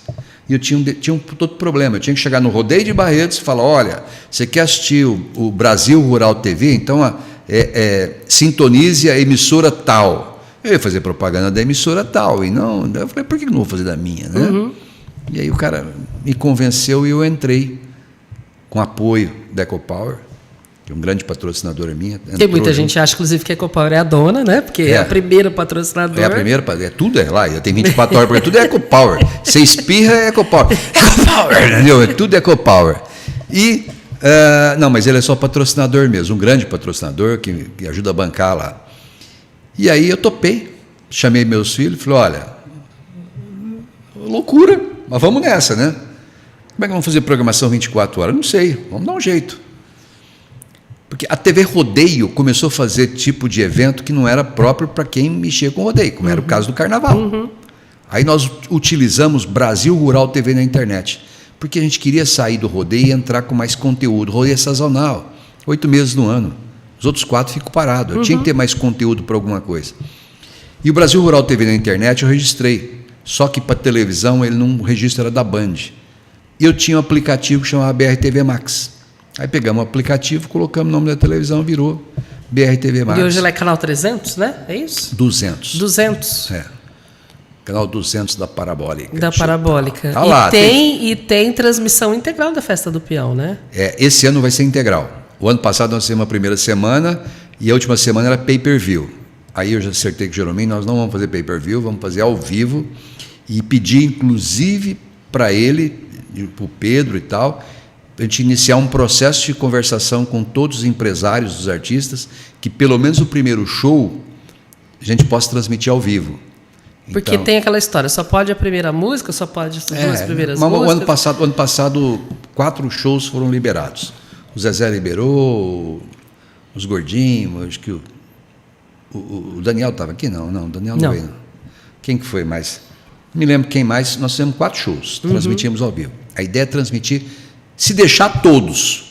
E eu tinha um outro problema, eu tinha que chegar no Rodeio de Barretos e falar, olha, você quer assistir o Brasil Rural TV? Então, sintonize a emissora tal. Eu ia fazer propaganda da emissora tal, e não, eu falei, por que não vou fazer da minha, né? E aí o cara me convenceu e eu entrei com apoio da EcoPower, que é um grande patrocinador minha. Tem muita gente acha, inclusive, que a EcoPower é a dona, né? Porque é a primeira patrocinadora. É a primeira, tudo é lá, tem 24 horas, porque tudo é EcoPower. Você espirra, é EcoPower. EcoPower, entendeu? Tudo é EcoPower. E, não, mas ele é só patrocinador mesmo, um grande patrocinador que ajuda a bancar lá. E aí eu topei, chamei meus filhos e falei, olha, loucura, mas vamos nessa, né? Como é que vamos fazer programação 24 horas? Não sei, vamos dar um jeito. Porque a TV Rodeio começou a fazer tipo de evento que não era próprio para quem mexia com rodeio, como era o caso do Carnaval. Aí nós utilizamos Brasil Rural TV na internet, porque a gente queria sair do rodeio e entrar com mais conteúdo. Rodeio é sazonal, 8 meses no ano. Os outros 4 ficam parados. Eu tinha que ter mais conteúdo para alguma coisa. E o Brasil Rural TV na internet eu registrei, só que para televisão ele não registra, era da Band. E eu tinha um aplicativo que chamava BRTV Max. Aí pegamos o aplicativo, colocamos o nome da televisão, virou BRTV Max. E hoje ela é canal 300, né? É isso? 200. 200. Canal 200 da Parabólica. Da Parabólica. Tá lá, e tem transmissão integral da Festa do Peão, né? Esse ano vai ser integral. O ano passado nós fizemos a primeira semana e a última semana era pay-per-view. aí eu já acertei com o Jeromim, nós não vamos fazer pay-per-view, vamos fazer ao vivo, e pedi, inclusive, para ele, para o Pedro e tal, para a gente iniciar um processo de conversação com todos os empresários dos artistas, que pelo menos o primeiro show a gente possa transmitir ao vivo. Porque então, tem aquela história, só pode a primeira música, só pode as duas primeiras músicas. O ano passado 4 shows foram liberados. O Zezé liberou, os Gordinhos, acho que o Daniel estava aqui? Não, o Daniel não veio. Não. Quem que foi mais? Não me lembro quem mais. Nós fizemos 4 shows, transmitimos ao vivo. A ideia é transmitir, se deixar todos,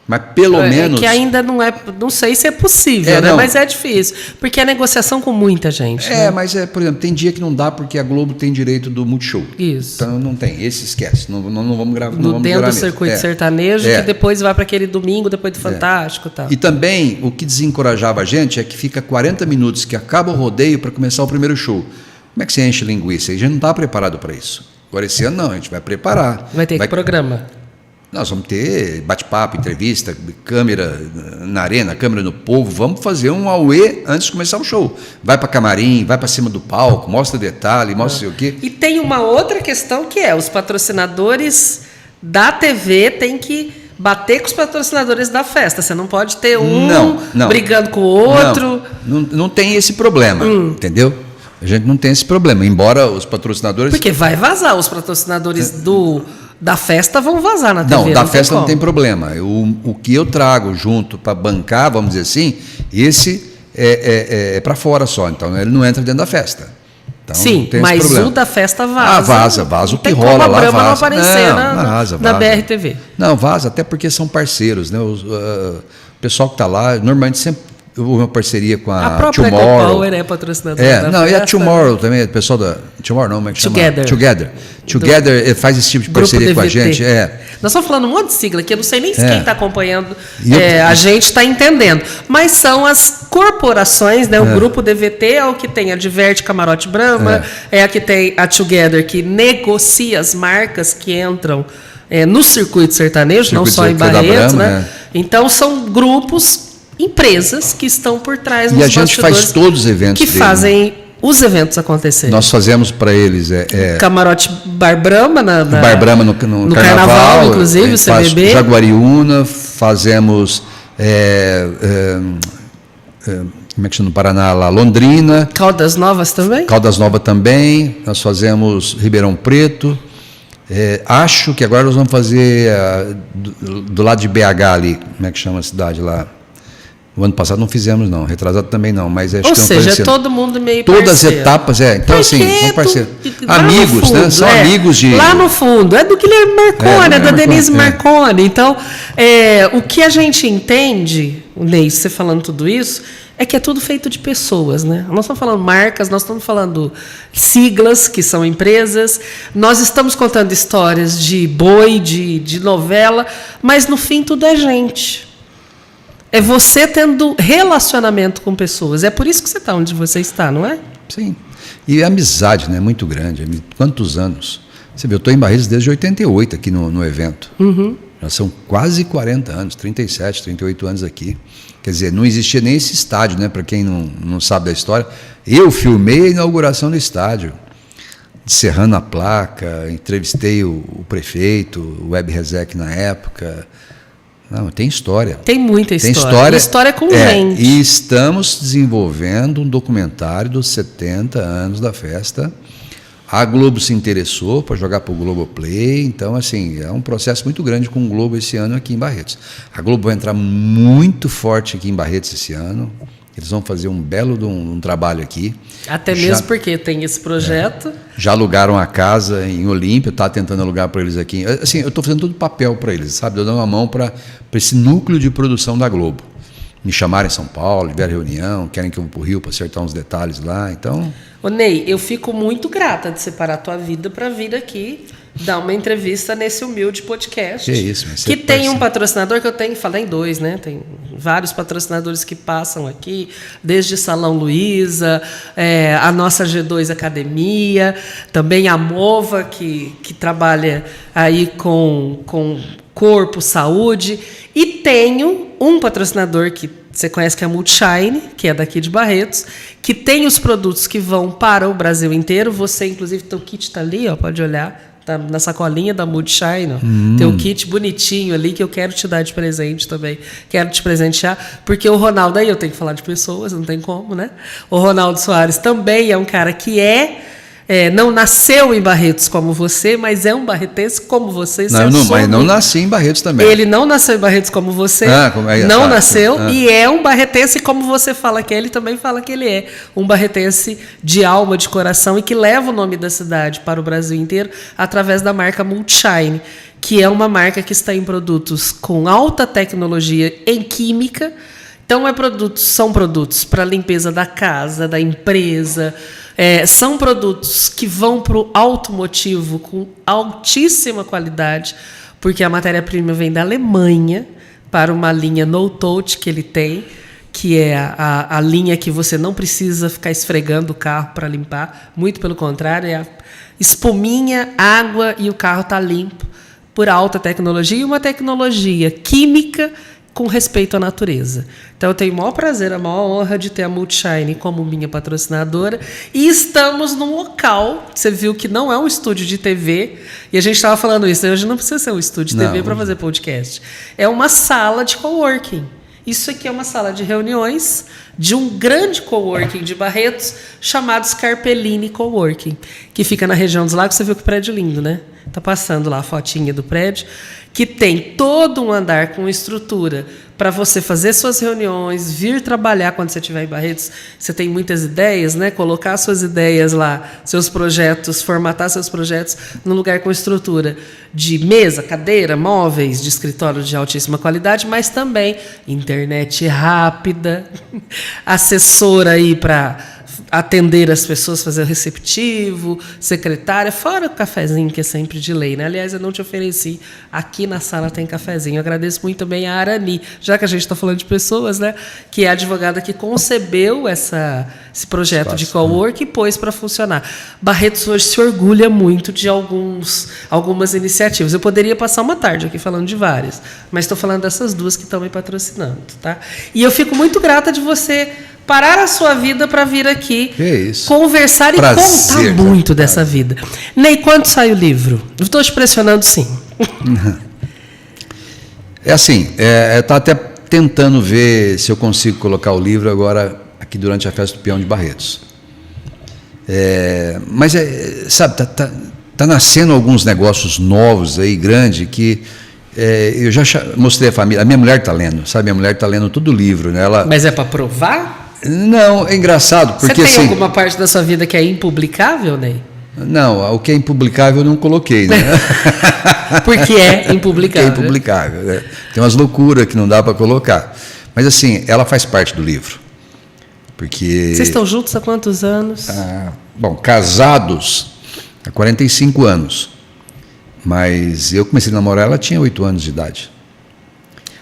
mas pelo menos... que ainda não sei se é possível, né? Mas é difícil, porque é negociação com muita gente. Né? Mas, por exemplo, tem dia que não dá porque a Globo tem direito do Multishow. Isso. Então não tem, esse esquece, não vamos gravar. Dentro do circuito sertanejo, que depois vai para aquele domingo, depois do Fantástico e tal. E também, o que desencorajava a gente é que fica 40 minutos que acaba o rodeio para começar o primeiro show. Como é que você enche linguiça? A gente não está preparado para isso. Agora, esse ano não, a gente vai preparar. Vai ter programa. Nós vamos ter bate-papo, entrevista, câmera na arena, câmera no povo. Vamos fazer um auê antes de começar o show. Vai para camarim, vai para cima do palco, mostra detalhe, mostra sei o quê. E tem uma outra questão que é, os patrocinadores da TV têm que bater com os patrocinadores da festa. Você não pode ter um brigando com o outro. Não tem esse problema, entendeu? A gente não tem esse problema, embora os patrocinadores... Porque vai vazar, os patrocinadores da festa vão vazar na TV. Não, da festa não tem problema. O que eu trago junto para bancar, vamos dizer assim, esse é para fora só, então ele não entra dentro da festa. Então, sim, mas problema. O da festa vaza. Vaza o que rola lá, vaza. Não aparecer na BRTV. Não, vaza, até porque são parceiros, né? O pessoal que está lá, normalmente sempre houve uma parceria com a própria Tomorrow. Power é patrocinadora da festa. E a Tomorrow também, o pessoal da Tomorrow, não, como é que chama? Together faz esse tipo de parceria com a gente. Nós estamos falando um monte de sigla que eu não sei nem se quem está acompanhando a gente está entendendo. Mas são as corporações, né? O grupo DVT é o que tem a Diverte Camarote Brahma, é a que tem a Together, que negocia as marcas que entram no circuito sertanejo, não só em Barretos, né? Então são grupos, empresas que estão por trás dos bastidores. E a gente faz todos os eventos que fazem os eventos acontecerem. Nós fazemos para eles Camarote Bar Brahma Bar Brahma no carnaval, inclusive, o CBB. Jaguariúna, fazemos como é que chama no Paraná lá? Londrina. Caldas Novas também? Caldas Novas também. Nós fazemos Ribeirão Preto. Acho que agora nós vamos fazer do lado de BH ali, como é que chama a cidade lá? O ano passado não fizemos, não. Retrasado também não. Mas acho que seja, todo mundo meio todas as etapas, então assim, são parceiros. Amigos, fundo, né? São amigos de... Lá no fundo, é do Guilherme Marconi, é da Denise Marconi. Então, o que a gente entende, Ney, você falando tudo isso, é que é tudo feito de pessoas, né? Nós estamos falando marcas, nós estamos falando siglas, que são empresas, nós estamos contando histórias de boi, de novela, mas no fim tudo é gente. É você tendo relacionamento com pessoas. É por isso que você está onde você está, não é? Sim. E a amizade, né, muito grande. Quantos anos? Você vê, eu estou em Barretos desde 88 aqui no evento. Já são quase 40 anos, 37, 38 anos aqui. Quer dizer, não existia nem esse estádio, né? Para quem não sabe da história. Eu filmei a inauguração do estádio, serrando a placa, entrevistei o prefeito, o Web Rezec na época. Não, tem história. Tem muita história. História com gente. E estamos desenvolvendo um documentário dos 70 anos da festa. A Globo se interessou para jogar para o Globoplay. Então, assim, é um processo muito grande com o Globo esse ano aqui em Barretos. A Globo vai entrar muito forte aqui em Barretos esse ano. Eles vão fazer um belo de um trabalho aqui. Até mesmo porque tem esse projeto. Já alugaram a casa em Olímpia, está tentando alugar para eles aqui. Assim, eu estou fazendo todo o papel para eles, sabe? Eu dou uma mão para esse núcleo de produção da Globo. Me chamaram em São Paulo, tiveram reunião, querem que eu vá para o Rio para acertar uns detalhes lá, então... Ô Ney, eu fico muito grata de separar a tua vida para vir aqui dar uma entrevista nesse humilde podcast. Que isso, mas que tem um patrocinador que eu tenho, falei em 2, né? Tem vários patrocinadores que passam aqui, desde Salão Luiza, a nossa G2 Academia, também a Mova, que trabalha aí com corpo, saúde, e tenho um patrocinador que Você conhece que é a Multishine, que é daqui de Barretos, que tem os produtos que vão para o Brasil inteiro. Você, inclusive, teu kit está ali, ó, pode olhar, tá na sacolinha da Multishine. Tem um kit bonitinho ali que eu quero te dar de presente também. Quero te presentear, porque o Ronaldo, aí eu tenho que falar de pessoas, não tem como, né? O Ronaldo Soares também é um cara que não nasceu em Barretos como você, mas é um barretense como você. Mas não nasci em Barretos também. Ele não nasceu em Barretos como você, não nasceu, e é um barretense como você fala que é, ele também fala que ele é um barretense de alma, de coração, e que leva o nome da cidade para o Brasil inteiro através da marca Multishine, que é uma marca que está em produtos com alta tecnologia em química. Então, são produtos para limpeza da casa, da empresa, são produtos que vão para o automotivo com altíssima qualidade, porque a matéria-prima vem da Alemanha para uma linha no-touch que ele tem, que é a linha que você não precisa ficar esfregando o carro para limpar, muito pelo contrário, é a espuminha, água e o carro está limpo por alta tecnologia e uma tecnologia química com respeito à natureza. Então, eu tenho o maior prazer, a maior honra de ter a Multishine como minha patrocinadora. E estamos num local, você viu que não é um estúdio de TV, e a gente estava falando isso, hoje não precisa ser um estúdio de TV para fazer podcast. É uma sala de coworking. Isso aqui é uma sala de reuniões de um grande coworking de Barretos chamado Scarpellini Coworking, que fica na região dos Lagos. Você viu que prédio lindo, né? Tá passando lá a fotinha do prédio, que tem todo um andar com estrutura para você fazer suas reuniões, vir trabalhar quando você estiver em Barretos. Você tem muitas ideias, né? Colocar suas ideias lá, seus projetos, formatar seus projetos num lugar com estrutura de mesa, cadeira, móveis, de escritório de altíssima qualidade, mas também internet rápida, assessora aí para atender as pessoas, fazer o receptivo, secretária, fora o cafezinho, que é sempre de lei, né? Aliás, eu não te ofereci, aqui na sala tem cafezinho. Eu agradeço muito também a Arani, já que a gente está falando de pessoas, né? Que é a advogada que concebeu esse projeto de cowork e pôs para funcionar. Barretos hoje se orgulha muito de algumas iniciativas. Eu poderia passar uma tarde aqui falando de várias, mas estou falando dessas duas que estão me patrocinando, tá? E eu fico muito grata de você parar a sua vida para vir aqui conversar e contar muito dessa vida. Ney, quando sai o livro? Eu estou te pressionando, sim. É assim, eu estou até tentando ver se eu consigo colocar o livro agora aqui durante a Festa do Peão de Barretos. Mas, sabe, tá nascendo alguns negócios novos aí, grandes, que eu já mostrei a família. A minha mulher está lendo, sabe? Minha mulher está lendo todo o livro, né? Mas é para provar? Não, é engraçado, porque você tem alguma parte da sua vida que é impublicável, Ney? Não, o que é impublicável eu não coloquei, né? Porque é impublicável. É impublicável, né? Tem umas loucuras que não dá para colocar. Mas assim, ela faz parte do livro. Porque... Vocês estão juntos há quantos anos? Bom, casados há 45 anos. Mas eu comecei a namorar, ela tinha 8 anos de idade.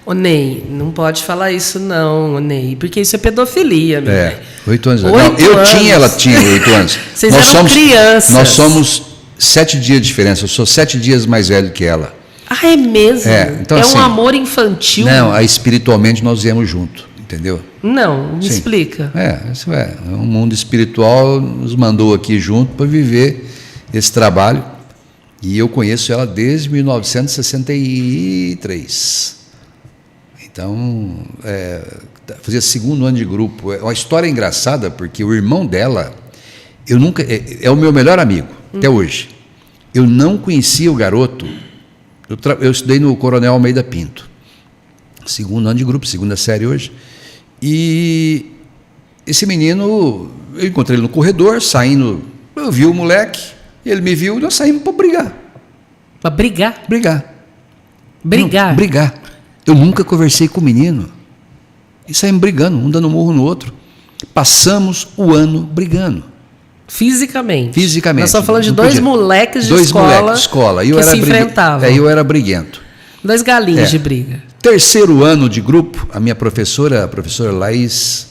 Ô Ney, não pode falar isso não, Ney, porque isso é pedofilia, meu bem. 8 anos. Ela tinha 8 anos. Vocês eram crianças. Nós somos 7 dias de diferença, eu sou 7 dias mais velho que ela. Ah, é mesmo? Então, é assim, um amor infantil? Não, espiritualmente nós viemos junto, entendeu? Não, me explica. Isso o mundo espiritual nos mandou aqui junto para viver esse trabalho, e eu conheço ela desde 1963. Então, fazia 2º ano de grupo. É uma história engraçada, porque o irmão dela, eu nunca é o meu melhor amigo, até hoje. Eu não conhecia o garoto. Eu estudei no Coronel Almeida Pinto. 2º ano de grupo, 2ª série hoje. E esse menino, eu encontrei ele no corredor, saindo, eu vi o moleque, ele me viu, e nós saímos para brigar. Para brigar? Brigar. Brigar? Não, brigar. Eu nunca conversei com o menino. E saímos brigando, um dando murro no outro. Passamos o ano brigando. Fisicamente? Fisicamente. Nós estamos falando de dois moleques de escola que se enfrentavam. Eu era briguento. 2 galinhos de briga. 3º ano de grupo, a minha professora, a professora Laís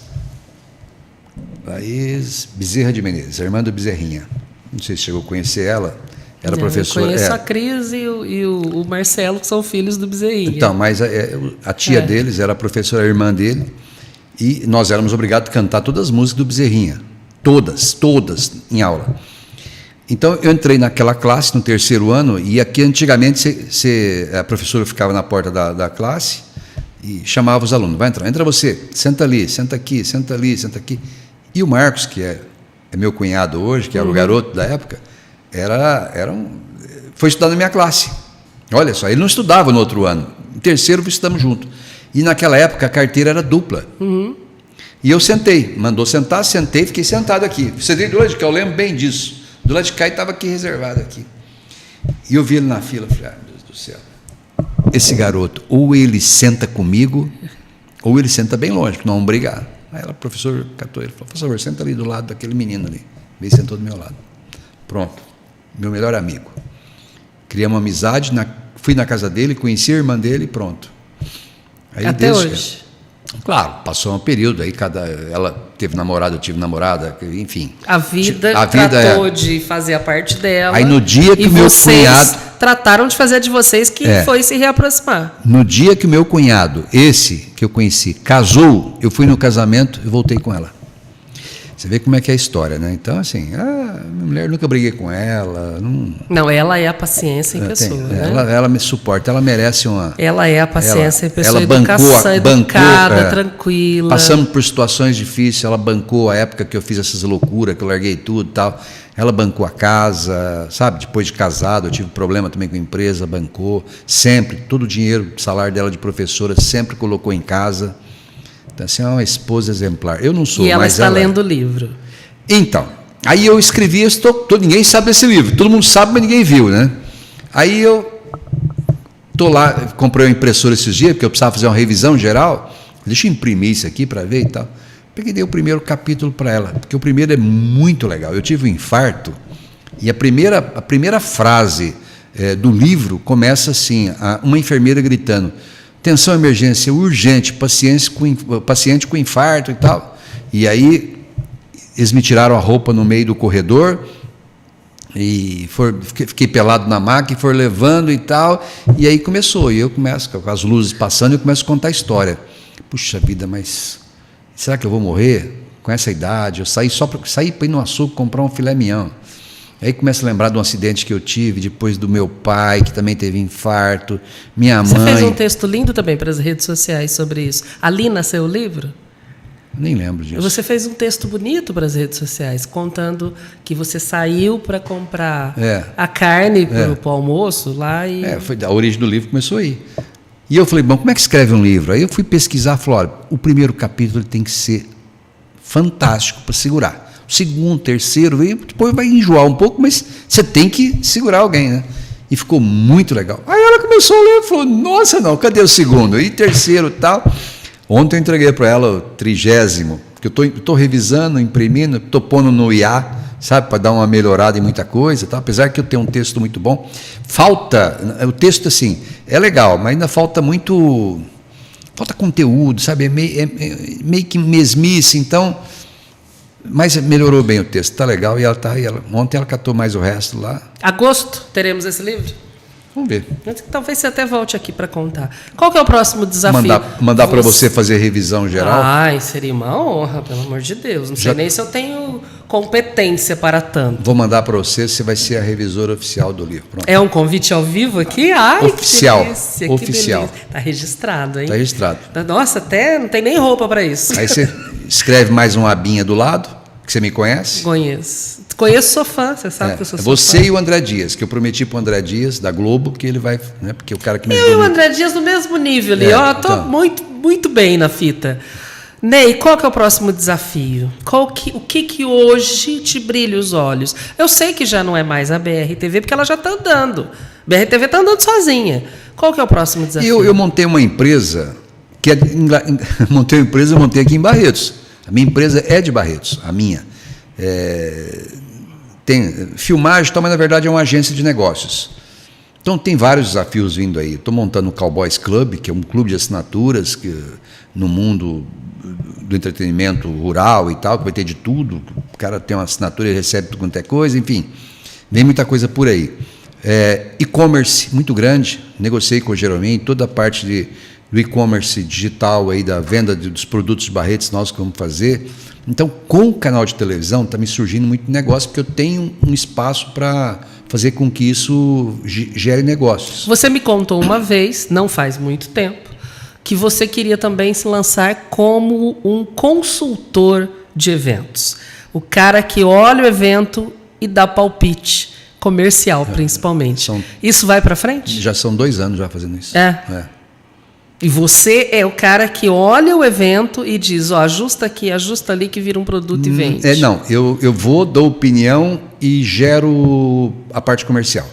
Bezerra de Menezes, a irmã do Bezerrinha. Não sei se chegou a conhecer ela. Era professora. Eu conheço a Cris e o Marcelo, que são filhos do Bezerrinha. Então, mas a tia deles era a professora, a irmã dele, E nós éramos obrigados a cantar todas as músicas do Bezerrinha. Todas em aula. Então, eu entrei naquela classe no 3º ano, e aqui antigamente a professora ficava na porta da classe e chamava os alunos. Vai entrar, entra você, senta ali, senta aqui, senta ali, senta aqui. E o Marcos, que é meu cunhado hoje, que era o garoto da época, foi estudar na minha classe. Olha só, ele não estudava no outro ano. No 3º estudamos juntos. E naquela época a carteira era dupla. E eu sentei, mandou sentar, sentei, fiquei sentado aqui. Sentei do lado de cá, eu lembro bem disso. Do lado de cá, e estava aqui reservado aqui. E eu vi ele na fila, falei, meu Deus do céu. Esse garoto, ou ele senta comigo, ou ele senta bem longe, porque nós vamos brigar. Aí o professor catou ele, falou, por favor, senta ali do lado daquele menino ali. Veio e sentou do meu lado. Pronto, meu melhor amigo. Criamos uma amizade, fui na casa dele, conheci a irmã dele e pronto. Aí, até hoje? Claro, passou um período, aí ela teve namorada, eu tive namorada, enfim. A vida tratou de fazer a parte dela. Aí no dia que o meu cunhado... trataram de fazer a de vocês, que foi se reaproximar. No dia que o meu cunhado, esse que eu conheci, casou, eu fui no casamento e voltei com ela. Você vê como é que é a história, né? Então, assim, minha mulher, nunca briguei com ela. Não, ela é a paciência em pessoa, né? Ela me suporta, ela merece uma... Ela é a paciência em pessoa, ela bancou, educada, tranquila. Passamos por situações difíceis, ela bancou a época que eu fiz essas loucuras, que eu larguei tudo e tal. Ela bancou a casa, sabe? Depois de casado, eu tive problema também com a empresa, bancou. Sempre, todo o dinheiro, salário dela de professora, sempre colocou em casa. Então, assim, é uma esposa exemplar. Eu não sou, e ela mas está lendo o livro. Então, aí eu escrevi, ninguém sabe desse livro, todo mundo sabe, mas ninguém viu, né? Aí eu estou lá, comprei uma impressora esses dias, porque eu precisava fazer uma revisão geral. Deixa eu imprimir isso aqui para ver e tal. Peguei e dei o primeiro capítulo para ela, porque o primeiro é muito legal. Eu tive um infarto, e a primeira frase do livro começa assim, uma enfermeira gritando: atenção, emergência urgente, paciente com infarto e tal. E aí eles me tiraram a roupa no meio do corredor e fiquei pelado na maca e foram levando e tal. E aí começou, e eu começo, com as luzes passando, eu começo a contar a história. Puxa vida, mas será que eu vou morrer com essa idade? Eu saí para ir no açougue comprar um filé mignon. Aí começo a lembrar de um acidente que eu tive, depois do meu pai, que também teve infarto, minha mãe... Você fez um texto lindo também para as redes sociais sobre isso. Ali nasceu o livro? Nem lembro disso. Você fez um texto bonito para as redes sociais, contando que você saiu para comprar a carne para o almoço lá e... A origem do livro começou aí. E eu falei, bom, como é que escreve um livro? Aí eu fui pesquisar, falei, olha, o primeiro capítulo tem que ser fantástico para segurar. O segundo, terceiro, depois vai enjoar um pouco, mas você tem que segurar alguém, né? E ficou muito legal. Aí ela começou a ler e falou, nossa, não, cadê o segundo? E terceiro e tal. Ontem eu entreguei para ela o 30º, porque eu estou revisando, imprimindo, estou pondo no IA, sabe, para dar uma melhorada em muita coisa, tá? Apesar que eu tenho um texto muito bom. Falta, o texto assim, é legal, mas ainda falta conteúdo, sabe? É meio que mesmice, então... Mas melhorou bem o texto, está legal, e ontem ela catou mais o resto lá. Agosto teremos esse livro? Vamos ver. Talvez você até volte aqui para contar. Qual que é o próximo desafio? Mandar para você fazer revisão geral? Ai, seria uma honra, pelo amor de Deus. Não sei nem se eu tenho competência para tanto. Vou mandar para você vai ser a revisora oficial do livro. Pronto. É um convite ao vivo aqui? Ai, oficial. Que delícia, oficial. Está registrado, hein? Está registrado. Nossa, até não tem nem roupa para isso. Aí você escreve mais uma abinha do lado, que você me conhece? Conheço, sou fã, você sabe que eu sou fã. Você e o André Dias, que eu prometi para o André Dias, da Globo, que ele vai, né, porque o cara que me ajudou. Eu e o André Dias no mesmo nível ali, estou muito, muito bem na fita. Ney, qual que é o próximo desafio? O que hoje te brilha os olhos? Eu sei que já não é mais a BRTV, porque ela já está andando. A BRTV está andando sozinha. Qual que é o próximo desafio? Eu montei uma empresa, montei aqui em Barretos. A minha empresa é de Barretos, a minha. Tem filmagem, mas na verdade é uma agência de negócios. Então tem vários desafios vindo aí. Estou montando o Cowboys Club, que é um clube de assinaturas no mundo do entretenimento rural e tal, que vai ter de tudo. O cara tem uma assinatura e recebe tudo quanto é coisa, enfim. Vem muita coisa por aí. E-commerce muito grande, negociei com o Jeromim, toda a parte de do e-commerce digital, aí, da venda dos produtos Barretos, nós que vamos fazer. Então, com o canal de televisão, está me surgindo muito negócio, porque eu tenho um espaço para fazer com que isso gere negócios. Você me contou uma vez, não faz muito tempo, que você queria também se lançar como um consultor de eventos. O cara que olha o evento e dá palpite, comercial principalmente. Isso vai para frente? Já são 2 anos já fazendo isso. É. E você é o cara que olha o evento e diz, ajusta aqui, ajusta ali, que vira um produto e vende. Não, eu vou, dou opinião e gero a parte comercial.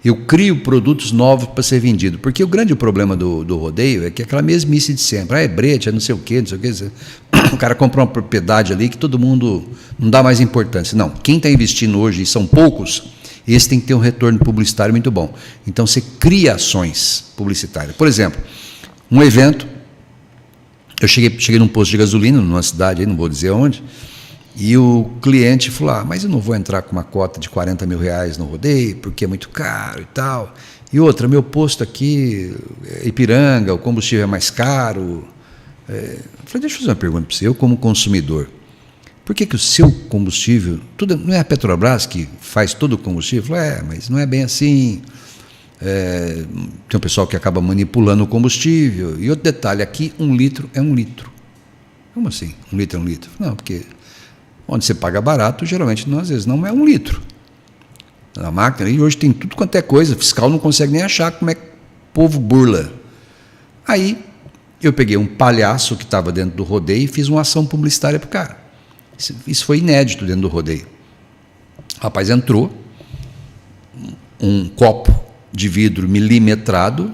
Eu crio produtos novos para ser vendido. Porque o grande problema do rodeio é que é aquela mesmice de sempre. É brete, é não sei o quê, não sei o quê. O cara compra uma propriedade ali que todo mundo não dá mais importância. Não, quem está investindo hoje, e são poucos, esse tem que ter um retorno publicitário muito bom. Então, você cria ações publicitárias. Por exemplo, um evento, eu cheguei num posto de gasolina, numa cidade, aí, não vou dizer onde, e o cliente falou, mas eu não vou entrar com uma cota de R$40 mil no rodeio, porque é muito caro e tal. E outra, meu posto aqui é Ipiranga, o combustível é mais caro. Eu falei, deixa eu fazer uma pergunta para você, eu como consumidor, por que o seu combustível, não é a Petrobras que faz todo o combustível? Eu falei, mas não é bem assim. Tem um pessoal que acaba manipulando o combustível. E outro detalhe, aqui 1 litro é 1 litro. Como assim? 1 litro é 1 litro? Não, porque onde você paga barato, geralmente, às vezes, não é 1 litro. Na máquina, e hoje tem tudo quanto é coisa, fiscal não consegue nem achar como é que o povo burla. Aí, eu peguei um palhaço que estava dentro do rodeio e fiz uma ação publicitária para o cara. Isso foi inédito dentro do rodeio. O rapaz entrou, um copo de vidro milimetrado,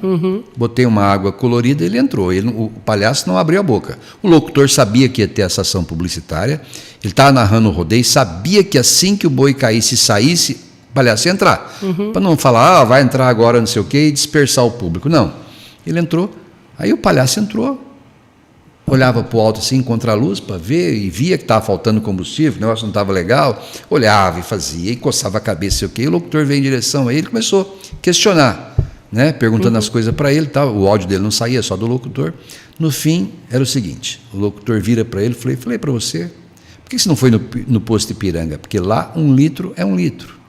botei uma água colorida, ele entrou. O palhaço não abriu a boca. O locutor sabia que ia ter essa ação publicitária, ele estava narrando o rodeio, sabia que assim que o boi caísse e saísse, o palhaço ia entrar. Para não falar, vai entrar agora não sei o quê, e dispersar o público. Não. Ele entrou, aí o palhaço entrou, olhava para o alto assim, contra a luz, para ver, e via que estava faltando combustível, o negócio não estava legal, olhava e fazia, e coçava a cabeça, sei o quê, e o locutor veio em direção a ele e começou a questionar, né, perguntando as coisas para ele, tal. O áudio dele não saía, só do locutor. No fim, era o seguinte, o locutor vira para ele, falei para você, por que você não foi no posto Ipiranga? Porque lá 1 litro é 1 litro.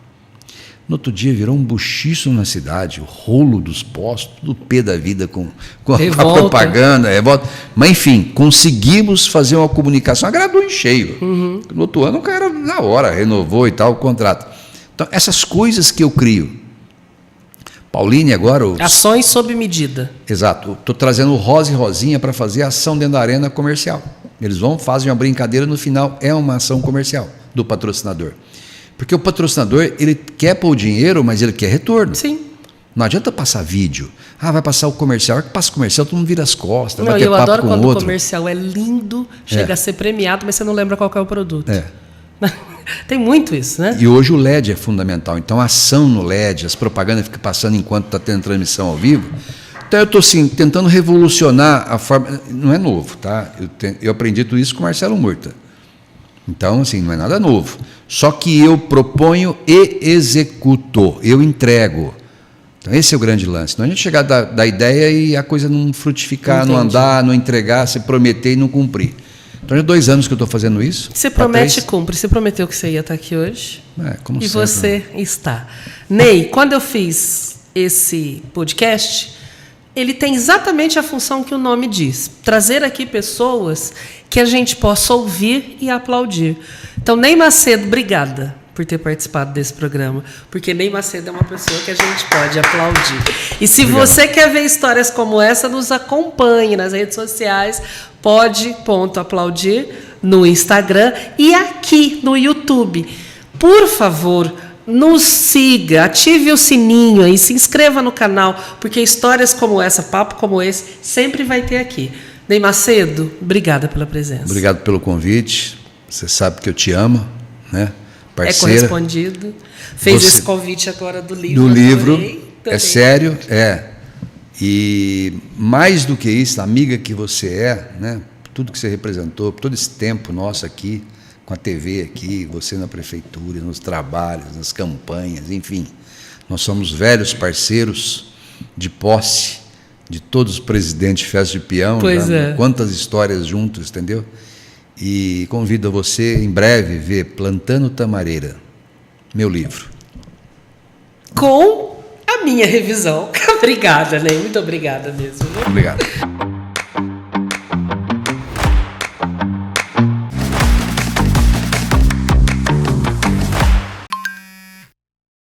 No outro dia virou um buchiço na cidade, o rolo dos postos, tudo pé da vida com a propaganda, revolta. Mas, enfim, conseguimos fazer uma comunicação, agradou em cheio. No outro ano o cara, na hora, renovou e tal o contrato. Então, essas coisas que eu crio. Pauline agora... Ações sob medida. Exato. Estou trazendo o Rosa e Rosinha para fazer ação dentro da arena comercial. Eles fazem uma brincadeira, no final é uma ação comercial do patrocinador. Porque o patrocinador, ele quer pôr o dinheiro, mas ele quer retorno. Sim. Não adianta passar vídeo. Vai passar o comercial. A hora que passa o comercial, todo mundo vira as costas. Não, eu adoro quando o comercial é lindo, chega a ser premiado, mas você não lembra qual é o produto. Tem muito isso, né? E hoje o LED é fundamental. Então, a ação no LED, as propagandas ficam passando enquanto está tendo transmissão ao vivo. Então, eu estou assim, tentando revolucionar a forma... Não é novo, tá? Eu aprendi tudo isso com o Marcelo Murta. Então, assim, não é nada novo. Só que eu proponho e executo, eu entrego. Então, esse é o grande lance. Não a gente chegar da ideia e a coisa não frutificar, Entendi. Não andar, não entregar, se prometer e não cumprir. Então, já 2 anos que eu estou fazendo isso. Você promete e cumpre. Você prometeu que você ia estar aqui hoje. Como e sempre. você está. Ney, quando eu fiz esse podcast, ele tem exatamente a função que o nome diz. Trazer aqui pessoas que a gente possa ouvir e aplaudir. Então, Ney Macedo, obrigada por ter participado desse programa, porque Ney Macedo é uma pessoa que a gente pode aplaudir. E se você quer ver histórias como essa, nos acompanhe nas redes sociais, pode.aplaudir no Instagram e aqui no YouTube. Por favor, nos siga, ative o sininho e se inscreva no canal, porque histórias como essa, papo como esse, sempre vai ter aqui. Ney Macedo, obrigada pela presença. Obrigado pelo convite. Você sabe que eu te amo, né? Parceira. É correspondido. Fez esse convite agora do livro. Do livro. É sério, E mais do que isso, a amiga que você é, né? Tudo que você representou, todo esse tempo nosso aqui, com a TV aqui, você na prefeitura, nos trabalhos, nas campanhas, enfim. Nós somos velhos parceiros de posse, de todos os presidentes de festa de peão. Pois é. Quantas histórias juntos, entendeu? E convido você em breve ver Plantando Tamareira, meu livro. Com a minha revisão. Obrigada, Ney. Muito obrigada mesmo. Obrigado.